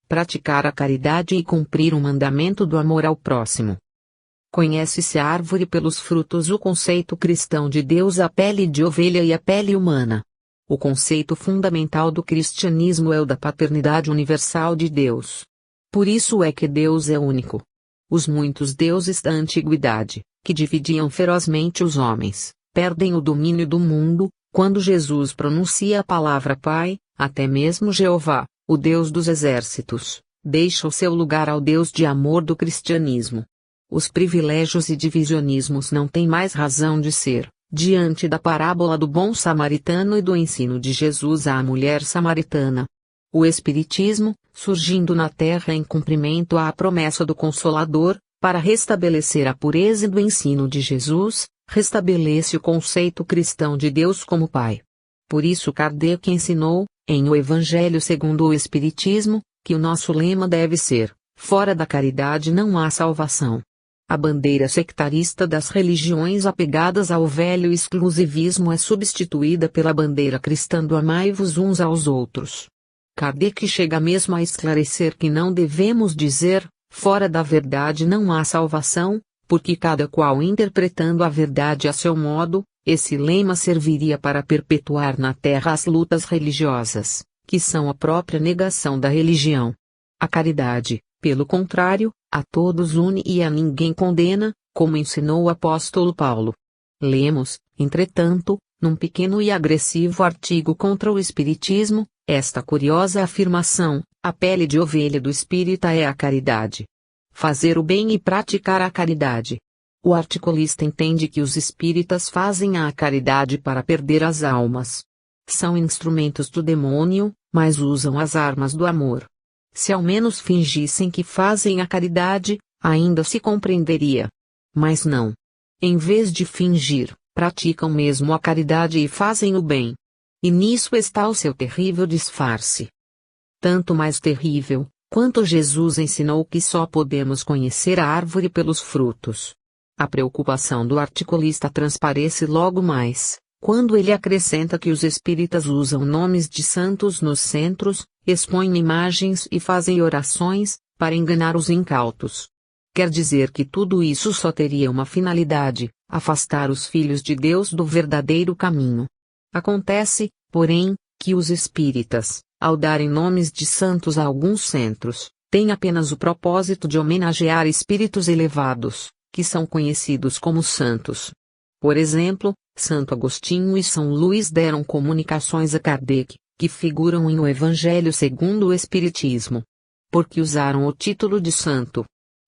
Praticar a caridade e cumprir o mandamento do amor ao próximo. Conhece-se a árvore pelos frutos. O conceito cristão de Deus, a pele de ovelha e a pele humana. O conceito fundamental do cristianismo é o da paternidade universal de Deus. Por isso é que Deus é único. Os muitos deuses da antiguidade, que dividiam ferozmente os homens, perdem o domínio do mundo, quando Jesus pronuncia a palavra Pai. Até mesmo Jeová, o Deus dos exércitos, deixa o seu lugar ao Deus de amor do cristianismo. Os privilégios e divisionismos não têm mais razão de ser, diante da parábola do bom samaritano e do ensino de Jesus à mulher samaritana. O Espiritismo, surgindo na Terra em cumprimento à promessa do Consolador, para restabelecer a pureza do ensino de Jesus, restabelece o conceito cristão de Deus como Pai. Por isso Kardec ensinou, em O Evangelho segundo o Espiritismo, que o nosso lema deve ser: fora da caridade não há salvação. A bandeira sectarista das religiões apegadas ao velho exclusivismo é substituída pela bandeira cristã do amai-vos uns aos outros. Kardec chega mesmo a esclarecer que não devemos dizer, fora da verdade não há salvação, porque cada qual interpretando a verdade a seu modo, esse lema serviria para perpetuar na Terra as lutas religiosas, que são a própria negação da religião. A caridade, pelo contrário, a todos une e a ninguém condena, como ensinou o apóstolo Paulo. Lemos, entretanto, num pequeno e agressivo artigo contra o espiritismo, esta curiosa afirmação: a pele de ovelha do espírita é a caridade. Fazer o bem e praticar a caridade. O articulista entende que os espíritas fazem a caridade para perder as almas. São instrumentos do demônio, mas usam as armas do amor. Se ao menos fingissem que fazem a caridade, ainda se compreenderia. Mas não. Em vez de fingir, praticam mesmo a caridade e fazem o bem. E nisso está o seu terrível disfarce. Tanto mais terrível, quanto Jesus ensinou que só podemos conhecer a árvore pelos frutos. A preocupação do articulista transparece logo mais, quando ele acrescenta que os espíritas usam nomes de santos nos centros, expõem imagens e fazem orações, para enganar os incautos. Quer dizer que tudo isso só teria uma finalidade: afastar os filhos de Deus do verdadeiro caminho. Acontece, porém, que os espíritas, ao darem nomes de santos a alguns centros, têm apenas o propósito de homenagear espíritos elevados, que são conhecidos como santos. Por exemplo, Santo Agostinho e São Luís deram comunicações a Kardec, que figuram em O Evangelho segundo o Espiritismo. Porque usaram o título de santo.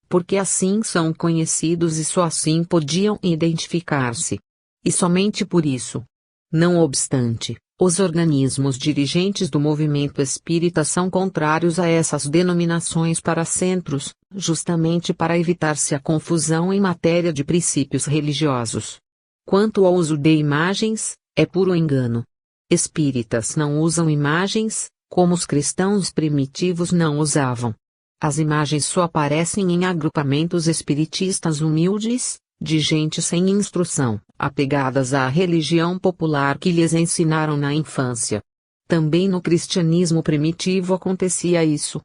Porque assim são conhecidos e só assim podiam identificar-se. E somente por isso. Não obstante, os organismos dirigentes do movimento espírita são contrários a essas denominações para centros, justamente para evitar-se a confusão em matéria de princípios religiosos. Quanto ao uso de imagens, é puro engano. Espíritas não usam imagens, como os cristãos primitivos não usavam. As imagens só aparecem em agrupamentos espiritistas humildes, de gente sem instrução, apegadas à religião popular que lhes ensinaram na infância. Também no cristianismo primitivo acontecia isso.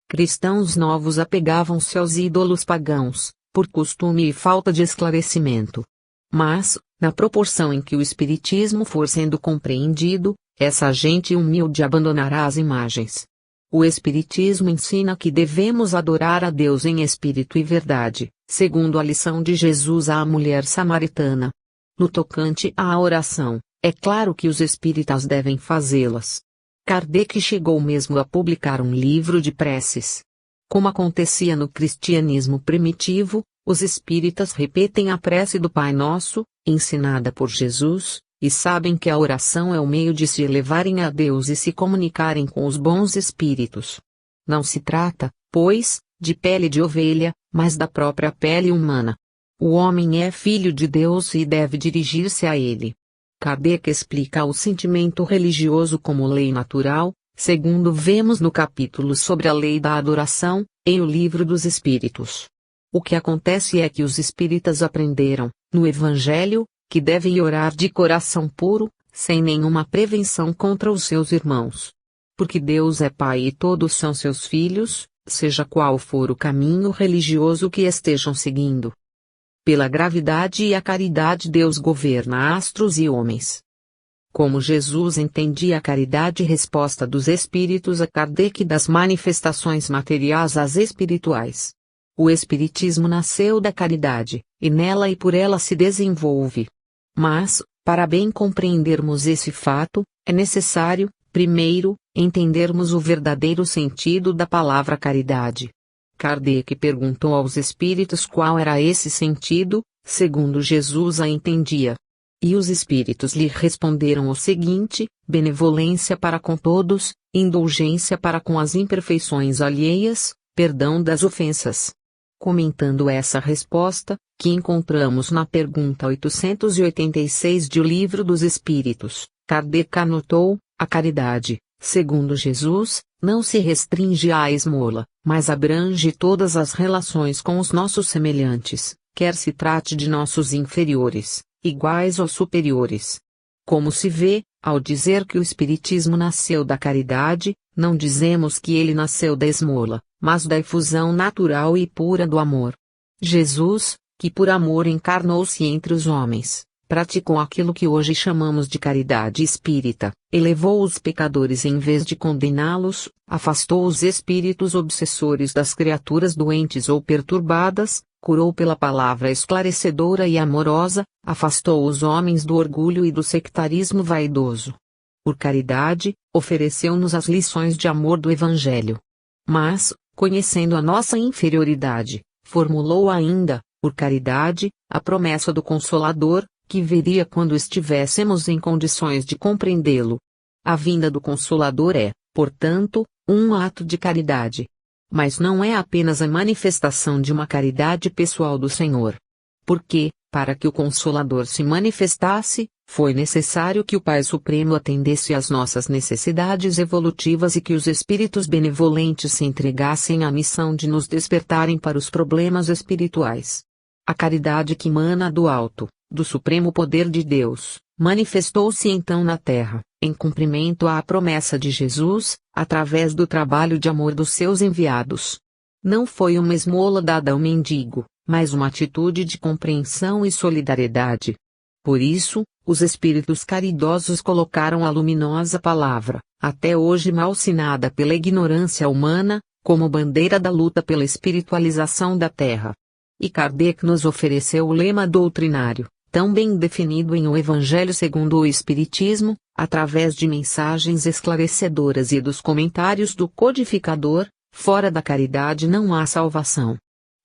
Cristãos novos apegavam-se aos ídolos pagãos, por costume e falta de esclarecimento. Mas, na proporção em que o espiritismo for sendo compreendido, essa gente humilde abandonará as imagens. O Espiritismo ensina que devemos adorar a Deus em espírito e verdade, segundo a lição de Jesus à mulher samaritana. No tocante à oração, é claro que os espíritas devem fazê-las. Kardec chegou mesmo a publicar um livro de preces. Como acontecia no cristianismo primitivo, os espíritas repetem a prece do Pai Nosso, ensinada por Jesus, e sabem que a oração é o meio de se elevarem a Deus e se comunicarem com os bons espíritos. Não se trata, pois, de pele de ovelha, mas da própria pele humana. O homem é filho de Deus e deve dirigir-se a ele. Kardec explica o sentimento religioso como lei natural, segundo vemos no capítulo sobre a lei da adoração, em O Livro dos Espíritos. O que acontece é que os espíritas aprenderam, no Evangelho, que devem orar de coração puro, sem nenhuma prevenção contra os seus irmãos. Porque Deus é Pai e todos são seus filhos, seja qual for o caminho religioso que estejam seguindo. Pela gravidade e a caridade Deus governa astros e homens. Como Jesus entendia a caridade, resposta dos espíritos a Kardec das manifestações materiais às espirituais. O Espiritismo nasceu da caridade, e nela e por ela se desenvolve. Mas, para bem compreendermos esse fato, é necessário, primeiro, entendermos o verdadeiro sentido da palavra caridade. Kardec perguntou aos espíritos qual era esse sentido, segundo Jesus a entendia. E os espíritos lhe responderam o seguinte: benevolência para com todos, indulgência para com as imperfeições alheias, perdão das ofensas. Comentando essa resposta, que encontramos na pergunta 886 de O Livro dos Espíritos, Kardec anotou: a caridade, segundo Jesus, não se restringe à esmola, mas abrange todas as relações com os nossos semelhantes, quer se trate de nossos inferiores, iguais ou superiores. Como se vê, ao dizer que o Espiritismo nasceu da caridade, não dizemos que ele nasceu da esmola, mas da efusão natural e pura do amor. Jesus, que por amor encarnou-se entre os homens, praticou aquilo que hoje chamamos de caridade espírita, elevou os pecadores em vez de condená-los, afastou os espíritos obsessores das criaturas doentes ou perturbadas, curou pela palavra esclarecedora e amorosa, afastou os homens do orgulho e do sectarismo vaidoso. Por caridade, ofereceu-nos as lições de amor do Evangelho. Mas, conhecendo a nossa inferioridade, formulou ainda, por caridade, a promessa do Consolador, que viria quando estivéssemos em condições de compreendê-lo. A vinda do Consolador é, portanto, um ato de caridade. Mas não é apenas a manifestação de uma caridade pessoal do Senhor. Porque, para que o Consolador se manifestasse, foi necessário que o Pai Supremo atendesse às nossas necessidades evolutivas e que os espíritos benevolentes se entregassem à missão de nos despertarem para os problemas espirituais. A caridade que emana do alto, do supremo poder de Deus, manifestou-se então na terra, em cumprimento à promessa de Jesus, através do trabalho de amor dos seus enviados. Não foi uma esmola dada ao mendigo, mas uma atitude de compreensão e solidariedade. Por isso, os espíritos caridosos colocaram a luminosa palavra, até hoje malsinada pela ignorância humana, como bandeira da luta pela espiritualização da Terra. E Kardec nos ofereceu o lema doutrinário, tão bem definido em O Evangelho segundo o Espiritismo, através de mensagens esclarecedoras e dos comentários do codificador: fora da caridade não há salvação.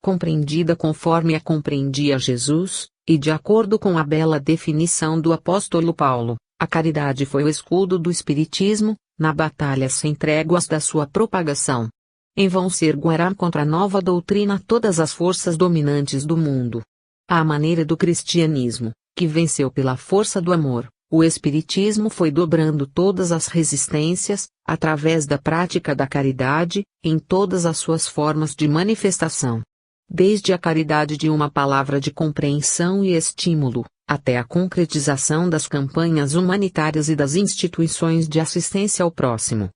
Compreendida conforme a compreendia Jesus, e de acordo com a bela definição do apóstolo Paulo, a caridade foi o escudo do Espiritismo, na batalha sem tréguas da sua propagação. Em vão se erguerá contra a nova doutrina todas as forças dominantes do mundo. À maneira do cristianismo, que venceu pela força do amor, o Espiritismo foi dobrando todas as resistências, através da prática da caridade, em todas as suas formas de manifestação. Desde a caridade de uma palavra de compreensão e estímulo, até a concretização das campanhas humanitárias e das instituições de assistência ao próximo.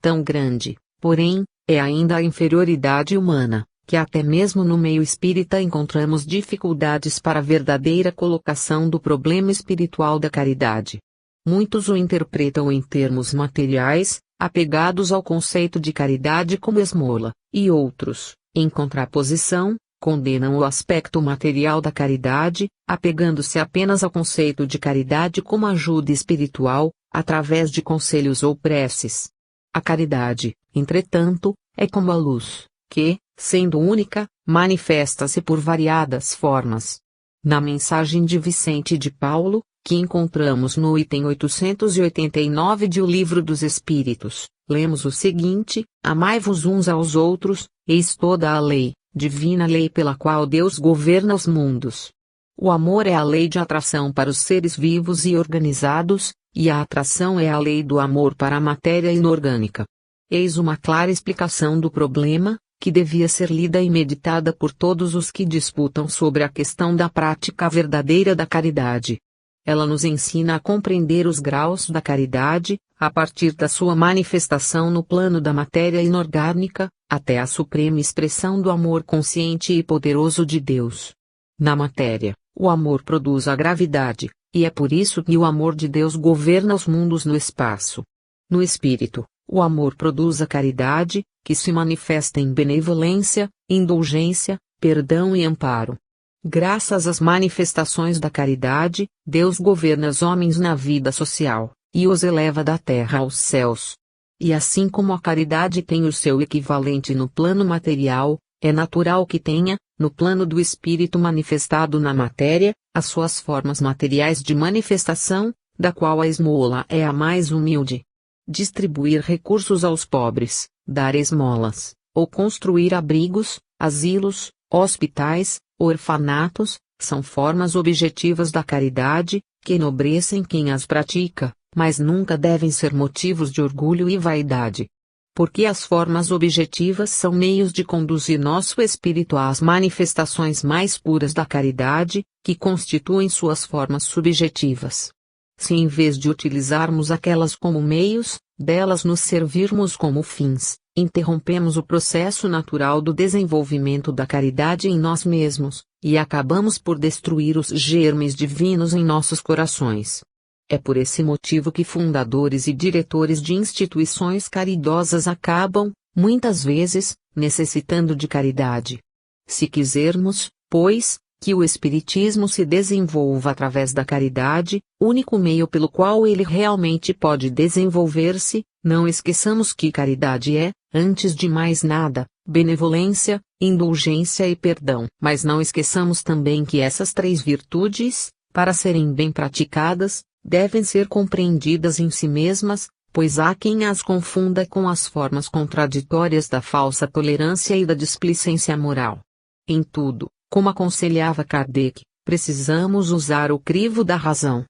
Tão grande, porém, é ainda a inferioridade humana, que até mesmo no meio espírita encontramos dificuldades para a verdadeira colocação do problema espiritual da caridade. Muitos o interpretam em termos materiais, apegados ao conceito de caridade como esmola, e outros, em contraposição, condenam o aspecto material da caridade, apegando-se apenas ao conceito de caridade como ajuda espiritual, através de conselhos ou preces. A caridade, entretanto, é como a luz, que, sendo única, manifesta-se por variadas formas. Na mensagem de Vicente de Paulo, que encontramos no item 889 de O Livro dos Espíritos, lemos o seguinte: amai-vos uns aos outros, eis toda a lei, divina lei pela qual Deus governa os mundos. O amor é a lei de atração para os seres vivos e organizados, e a atração é a lei do amor para a matéria inorgânica. Eis uma clara explicação do problema, que devia ser lida e meditada por todos os que disputam sobre a questão da prática verdadeira da caridade. Ela nos ensina a compreender os graus da caridade, a partir da sua manifestação no plano da matéria inorgânica, até a suprema expressão do amor consciente e poderoso de Deus. Na matéria, o amor produz a gravidade, e é por isso que o amor de Deus governa os mundos no espaço. No espírito, o amor produz a caridade, que se manifesta em benevolência, indulgência, perdão e amparo. Graças às manifestações da caridade, Deus governa os homens na vida social, e os eleva da terra aos céus. E assim como a caridade tem o seu equivalente no plano material, é natural que tenha, no plano do espírito manifestado na matéria, as suas formas materiais de manifestação, da qual a esmola é a mais humilde. Distribuir recursos aos pobres, dar esmolas, ou construir abrigos, asilos, hospitais, orfanatos, são formas objetivas da caridade, que enobrecem quem as pratica, mas nunca devem ser motivos de orgulho e vaidade. Porque as formas objetivas são meios de conduzir nosso espírito às manifestações mais puras da caridade, que constituem suas formas subjetivas. Se em vez de utilizarmos aquelas como meios, delas nos servirmos como fins, interrompemos o processo natural do desenvolvimento da caridade em nós mesmos, e acabamos por destruir os germes divinos em nossos corações. É por esse motivo que fundadores e diretores de instituições caridosas acabam, muitas vezes, necessitando de caridade. Se quisermos, pois, que o Espiritismo se desenvolva através da caridade, único meio pelo qual ele realmente pode desenvolver-se, não esqueçamos que caridade é, antes de mais nada, benevolência, indulgência e perdão. Mas não esqueçamos também que essas três virtudes, para serem bem praticadas, devem ser compreendidas em si mesmas, pois há quem as confunda com as formas contraditórias da falsa tolerância e da displicência moral. Em tudo, como aconselhava Kardec, precisamos usar o crivo da razão.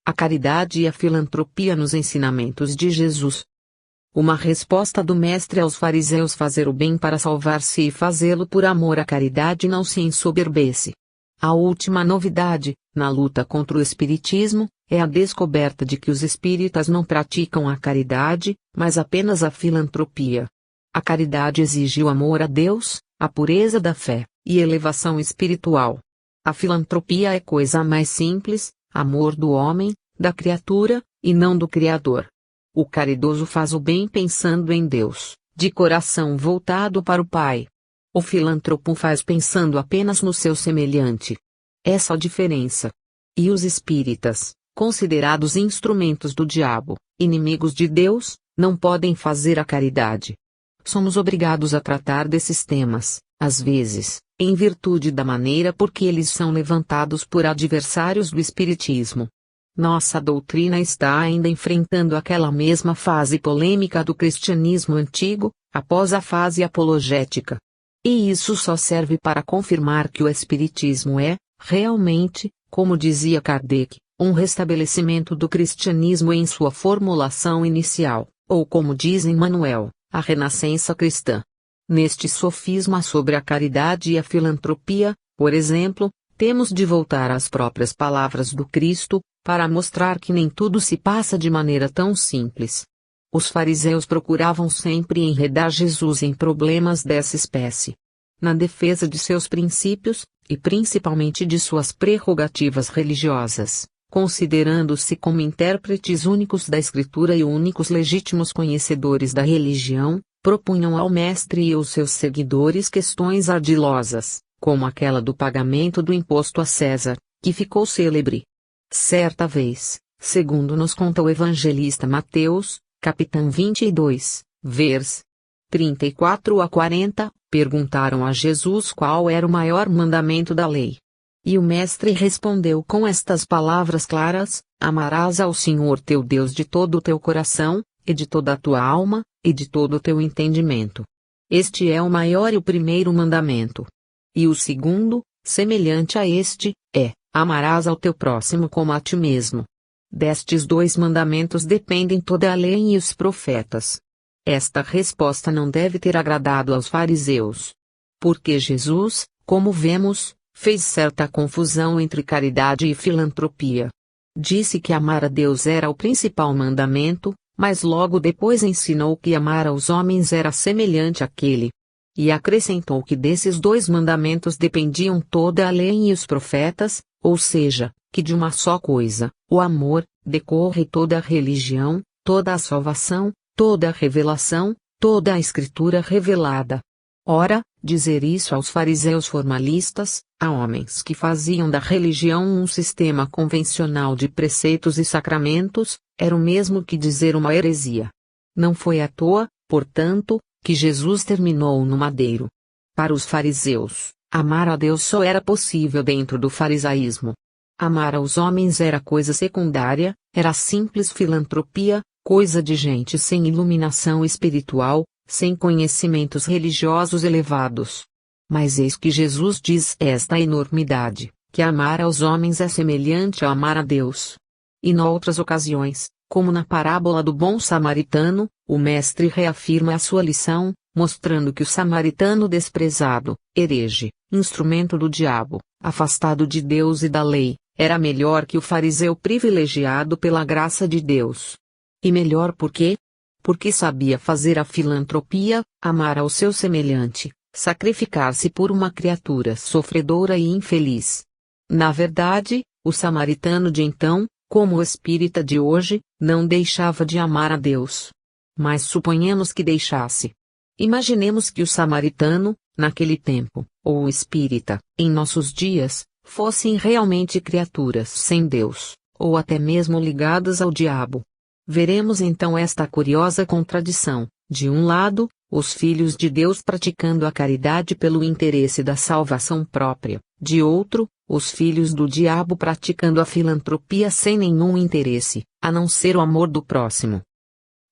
A caridade e a filantropia nos ensinamentos de Jesus. Uma resposta do Mestre aos fariseus: fazer o bem para salvar-se e fazê-lo por amor à caridade não se ensoberbece. A última novidade, na luta contra o espiritismo, é a descoberta de que os espíritas não praticam a caridade, mas apenas a filantropia. A caridade exige o amor a Deus, a pureza da fé, e elevação espiritual. A filantropia é coisa mais simples, amor do homem, da criatura, e não do Criador. O caridoso faz o bem pensando em Deus, de coração voltado para o Pai. O filantropo faz pensando apenas no seu semelhante. Essa a diferença. E os espíritas, considerados instrumentos do diabo, inimigos de Deus, não podem fazer a caridade. Somos obrigados a tratar desses temas, às vezes, em virtude da maneira por que eles são levantados por adversários do espiritismo. Nossa doutrina está ainda enfrentando aquela mesma fase polêmica do cristianismo antigo, após a fase apologética. E isso só serve para confirmar que o espiritismo é, realmente, como dizia Kardec, um restabelecimento do cristianismo em sua formulação inicial, ou como diz Emmanuel, a renascença cristã. Neste sofisma sobre a caridade e a filantropia, por exemplo, temos de voltar às próprias palavras do Cristo, para mostrar que nem tudo se passa de maneira tão simples. Os fariseus procuravam sempre enredar Jesus em problemas dessa espécie. Na defesa de seus princípios, e principalmente de suas prerrogativas religiosas, considerando-se como intérpretes únicos da Escritura e únicos legítimos conhecedores da religião, propunham ao Mestre e aos seus seguidores questões ardilosas, como aquela do pagamento do imposto a César, que ficou célebre. Certa vez, segundo nos conta o evangelista Mateus, capítulo 22, vers. 34 a 40, perguntaram a Jesus qual era o maior mandamento da lei. E o Mestre respondeu com estas palavras claras: amarás ao Senhor teu Deus de todo o teu coração, e de toda a tua alma, e de todo o teu entendimento. Este é o maior e o primeiro mandamento. E o segundo, semelhante a este, é: amarás ao teu próximo como a ti mesmo. Destes dois mandamentos dependem toda a lei e os profetas. Esta resposta não deve ter agradado aos fariseus. Porque Jesus, como vemos, fez certa confusão entre caridade e filantropia. Disse que amar a Deus era o principal mandamento, mas logo depois ensinou que amar aos homens era semelhante àquele. E acrescentou que desses dois mandamentos dependiam toda a lei e os profetas, ou seja, que de uma só coisa, o amor, decorre toda a religião, toda a salvação, toda a revelação, toda a Escritura revelada. Ora, dizer isso aos fariseus formalistas, a homens que faziam da religião um sistema convencional de preceitos e sacramentos, era o mesmo que dizer uma heresia. Não foi à toa, portanto, que Jesus terminou no madeiro. Para os fariseus, amar a Deus só era possível dentro do farisaísmo. Amar aos homens era coisa secundária, era simples filantropia, coisa de gente sem iluminação espiritual, sem conhecimentos religiosos elevados. Mas eis que Jesus diz esta enormidade, que amar aos homens é semelhante a amar a Deus. E noutras ocasiões, como na parábola do bom samaritano, o Mestre reafirma a sua lição, mostrando que o samaritano desprezado, herege, instrumento do diabo, afastado de Deus e da lei, era melhor que o fariseu privilegiado pela graça de Deus. E melhor por quê? Porque sabia fazer a filantropia, amar ao seu semelhante, sacrificar-se por uma criatura sofredora e infeliz. Na verdade, o samaritano de então, como o espírita de hoje, não deixava de amar a Deus. Mas suponhamos que deixasse. Imaginemos que o samaritano, naquele tempo, ou o espírita, em nossos dias, fossem realmente criaturas sem Deus, ou até mesmo ligadas ao diabo. Veremos então esta curiosa contradição: de um lado, os filhos de Deus praticando a caridade pelo interesse da salvação própria, de outro, os filhos do diabo praticando a filantropia sem nenhum interesse, a não ser o amor do próximo.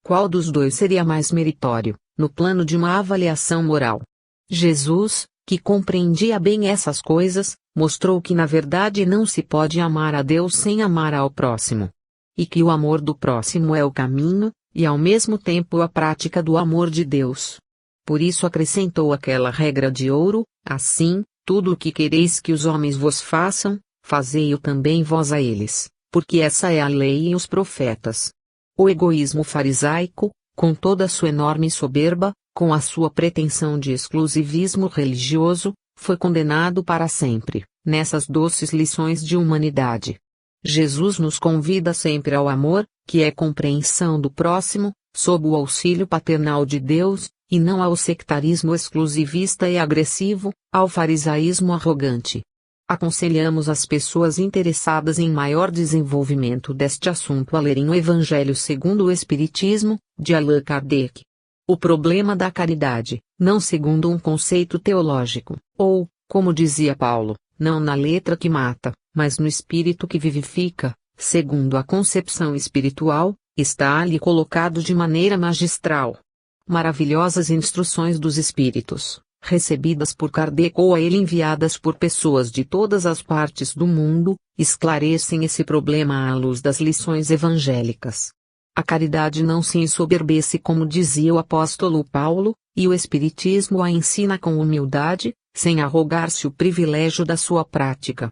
Qual dos dois seria mais meritório, no plano de uma avaliação moral? Jesus, que compreendia bem essas coisas, mostrou que na verdade não se pode amar a Deus sem amar ao próximo. E que o amor do próximo é o caminho, e ao mesmo tempo a prática do amor de Deus. Por isso acrescentou aquela regra de ouro: assim, tudo o que quereis que os homens vos façam, fazei-o também vós a eles, porque essa é a lei e os profetas. O egoísmo farisaico, com toda a sua enorme soberba, com a sua pretensão de exclusivismo religioso, foi condenado para sempre, nessas doces lições de humanidade. Jesus nos convida sempre ao amor, que é compreensão do próximo, sob o auxílio paternal de Deus, e não ao sectarismo exclusivista e agressivo, ao farisaísmo arrogante. Aconselhamos as pessoas interessadas em maior desenvolvimento deste assunto a lerem o Evangelho segundo o Espiritismo, de Allan Kardec. O problema da caridade, não segundo um conceito teológico, ou, como dizia Paulo, não na letra que mata, mas no espírito que vivifica, segundo a concepção espiritual, está ali colocado de maneira magistral. Maravilhosas instruções dos espíritos, recebidas por Kardec ou a ele enviadas por pessoas de todas as partes do mundo, esclarecem esse problema à luz das lições evangélicas. A caridade não se ensoberbece, como dizia o apóstolo Paulo, e o Espiritismo a ensina com humildade, sem arrogar-se o privilégio da sua prática.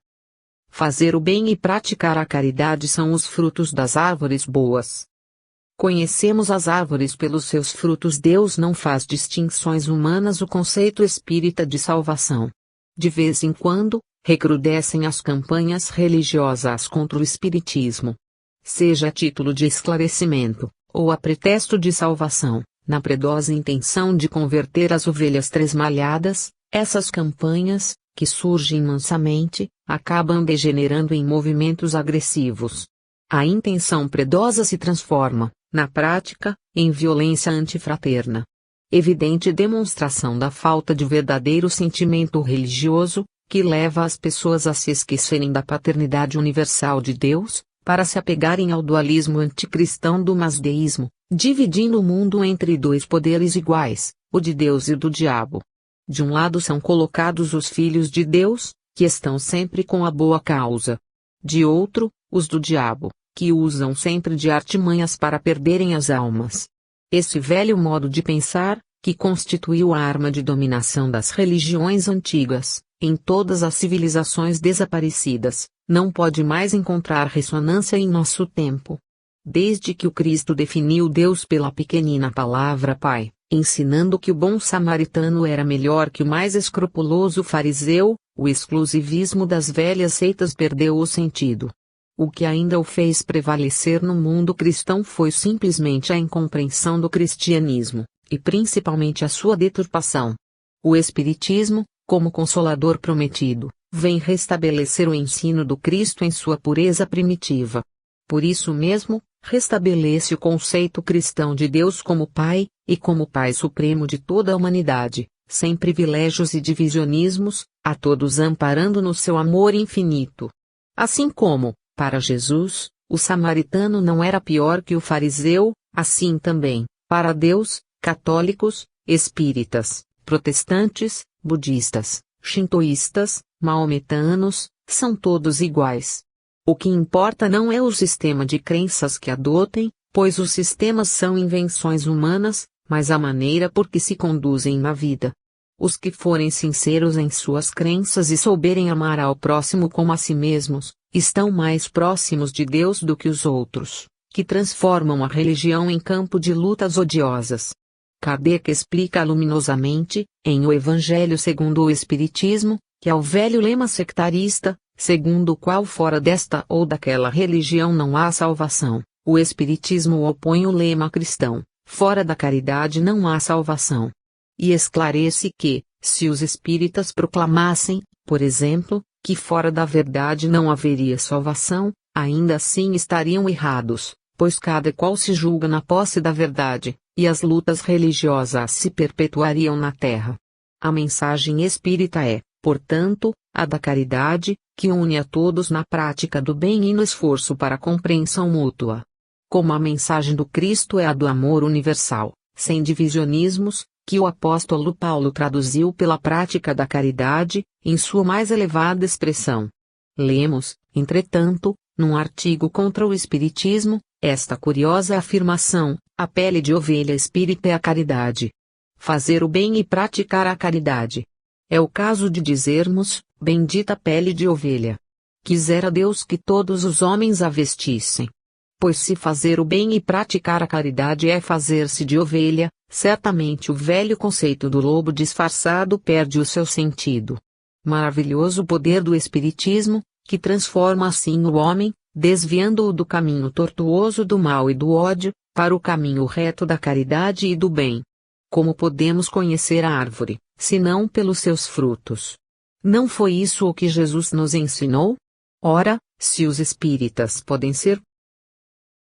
Fazer o bem e praticar a caridade são os frutos das árvores boas. Conhecemos as árvores pelos seus frutos. Deus não faz distinções humanas. O conceito espírita de salvação. De vez em quando, recrudescem as campanhas religiosas contra o espiritismo. Seja a título de esclarecimento, ou a pretexto de salvação, na predosa intenção de converter as ovelhas tresmalhadas, essas campanhas, que surgem mansamente, acabam degenerando em movimentos agressivos. A intenção predosa se transforma, na prática, em violência antifraterna. Evidente demonstração da falta de verdadeiro sentimento religioso, que leva as pessoas a se esquecerem da paternidade universal de Deus, para se apegarem ao dualismo anticristão do masdeísmo, dividindo o mundo entre dois poderes iguais, o de Deus e o do diabo. De um lado são colocados os filhos de Deus, que estão sempre com a boa causa. De outro, os do diabo, que usam sempre de artimanhas para perderem as almas. Esse velho modo de pensar, que constituiu a arma de dominação das religiões antigas, em todas as civilizações desaparecidas, não pode mais encontrar ressonância em nosso tempo. Desde que o Cristo definiu Deus pela pequenina palavra Pai, ensinando que o bom samaritano era melhor que o mais escrupuloso fariseu, o exclusivismo das velhas seitas perdeu o sentido. O que ainda o fez prevalecer no mundo cristão foi simplesmente a incompreensão do cristianismo, e principalmente a sua deturpação. O Espiritismo, como consolador prometido, vem restabelecer o ensino do Cristo em sua pureza primitiva. Por isso mesmo, restabelece o conceito cristão de Deus como Pai, e como Pai Supremo de toda a humanidade, sem privilégios e divisionismos, a todos amparando no seu amor infinito. Assim como, para Jesus, o samaritano não era pior que o fariseu, assim também, para Deus, católicos, espíritas, protestantes, budistas, shintoístas, maometanos, são todos iguais. O que importa não é o sistema de crenças que adotem, pois os sistemas são invenções humanas, mas a maneira por que se conduzem na vida. Os que forem sinceros em suas crenças e souberem amar ao próximo como a si mesmos, estão mais próximos de Deus do que os outros, que transformam a religião em campo de lutas odiosas. Kardec explica luminosamente, em O Evangelho segundo o Espiritismo, que é o velho lema sectarista, segundo o qual fora desta ou daquela religião não há salvação. O Espiritismo opõe o lema cristão, fora da caridade não há salvação. E esclarece que, se os espíritas proclamassem, por exemplo, que fora da verdade não haveria salvação, ainda assim estariam errados, pois cada qual se julga na posse da verdade, e as lutas religiosas se perpetuariam na terra. A mensagem espírita é, portanto, a da caridade, que une a todos na prática do bem e no esforço para a compreensão mútua. Como a mensagem do Cristo é a do amor universal, sem divisionismos, que o apóstolo Paulo traduziu pela prática da caridade, em sua mais elevada expressão. Lemos, entretanto, num artigo contra o Espiritismo, esta curiosa afirmação: a pele de ovelha espírita é a caridade. Fazer o bem e praticar a caridade. É o caso de dizermos, bendita pele de ovelha. Quisera Deus que todos os homens a vestissem. Pois se fazer o bem e praticar a caridade é fazer-se de ovelha, certamente o velho conceito do lobo disfarçado perde o seu sentido. Maravilhoso poder do Espiritismo, que transforma assim o homem, desviando-o do caminho tortuoso do mal e do ódio, para o caminho reto da caridade e do bem. Como podemos conhecer a árvore, senão pelos seus frutos? Não foi isso o que Jesus nos ensinou? Ora, se os espíritas podem ser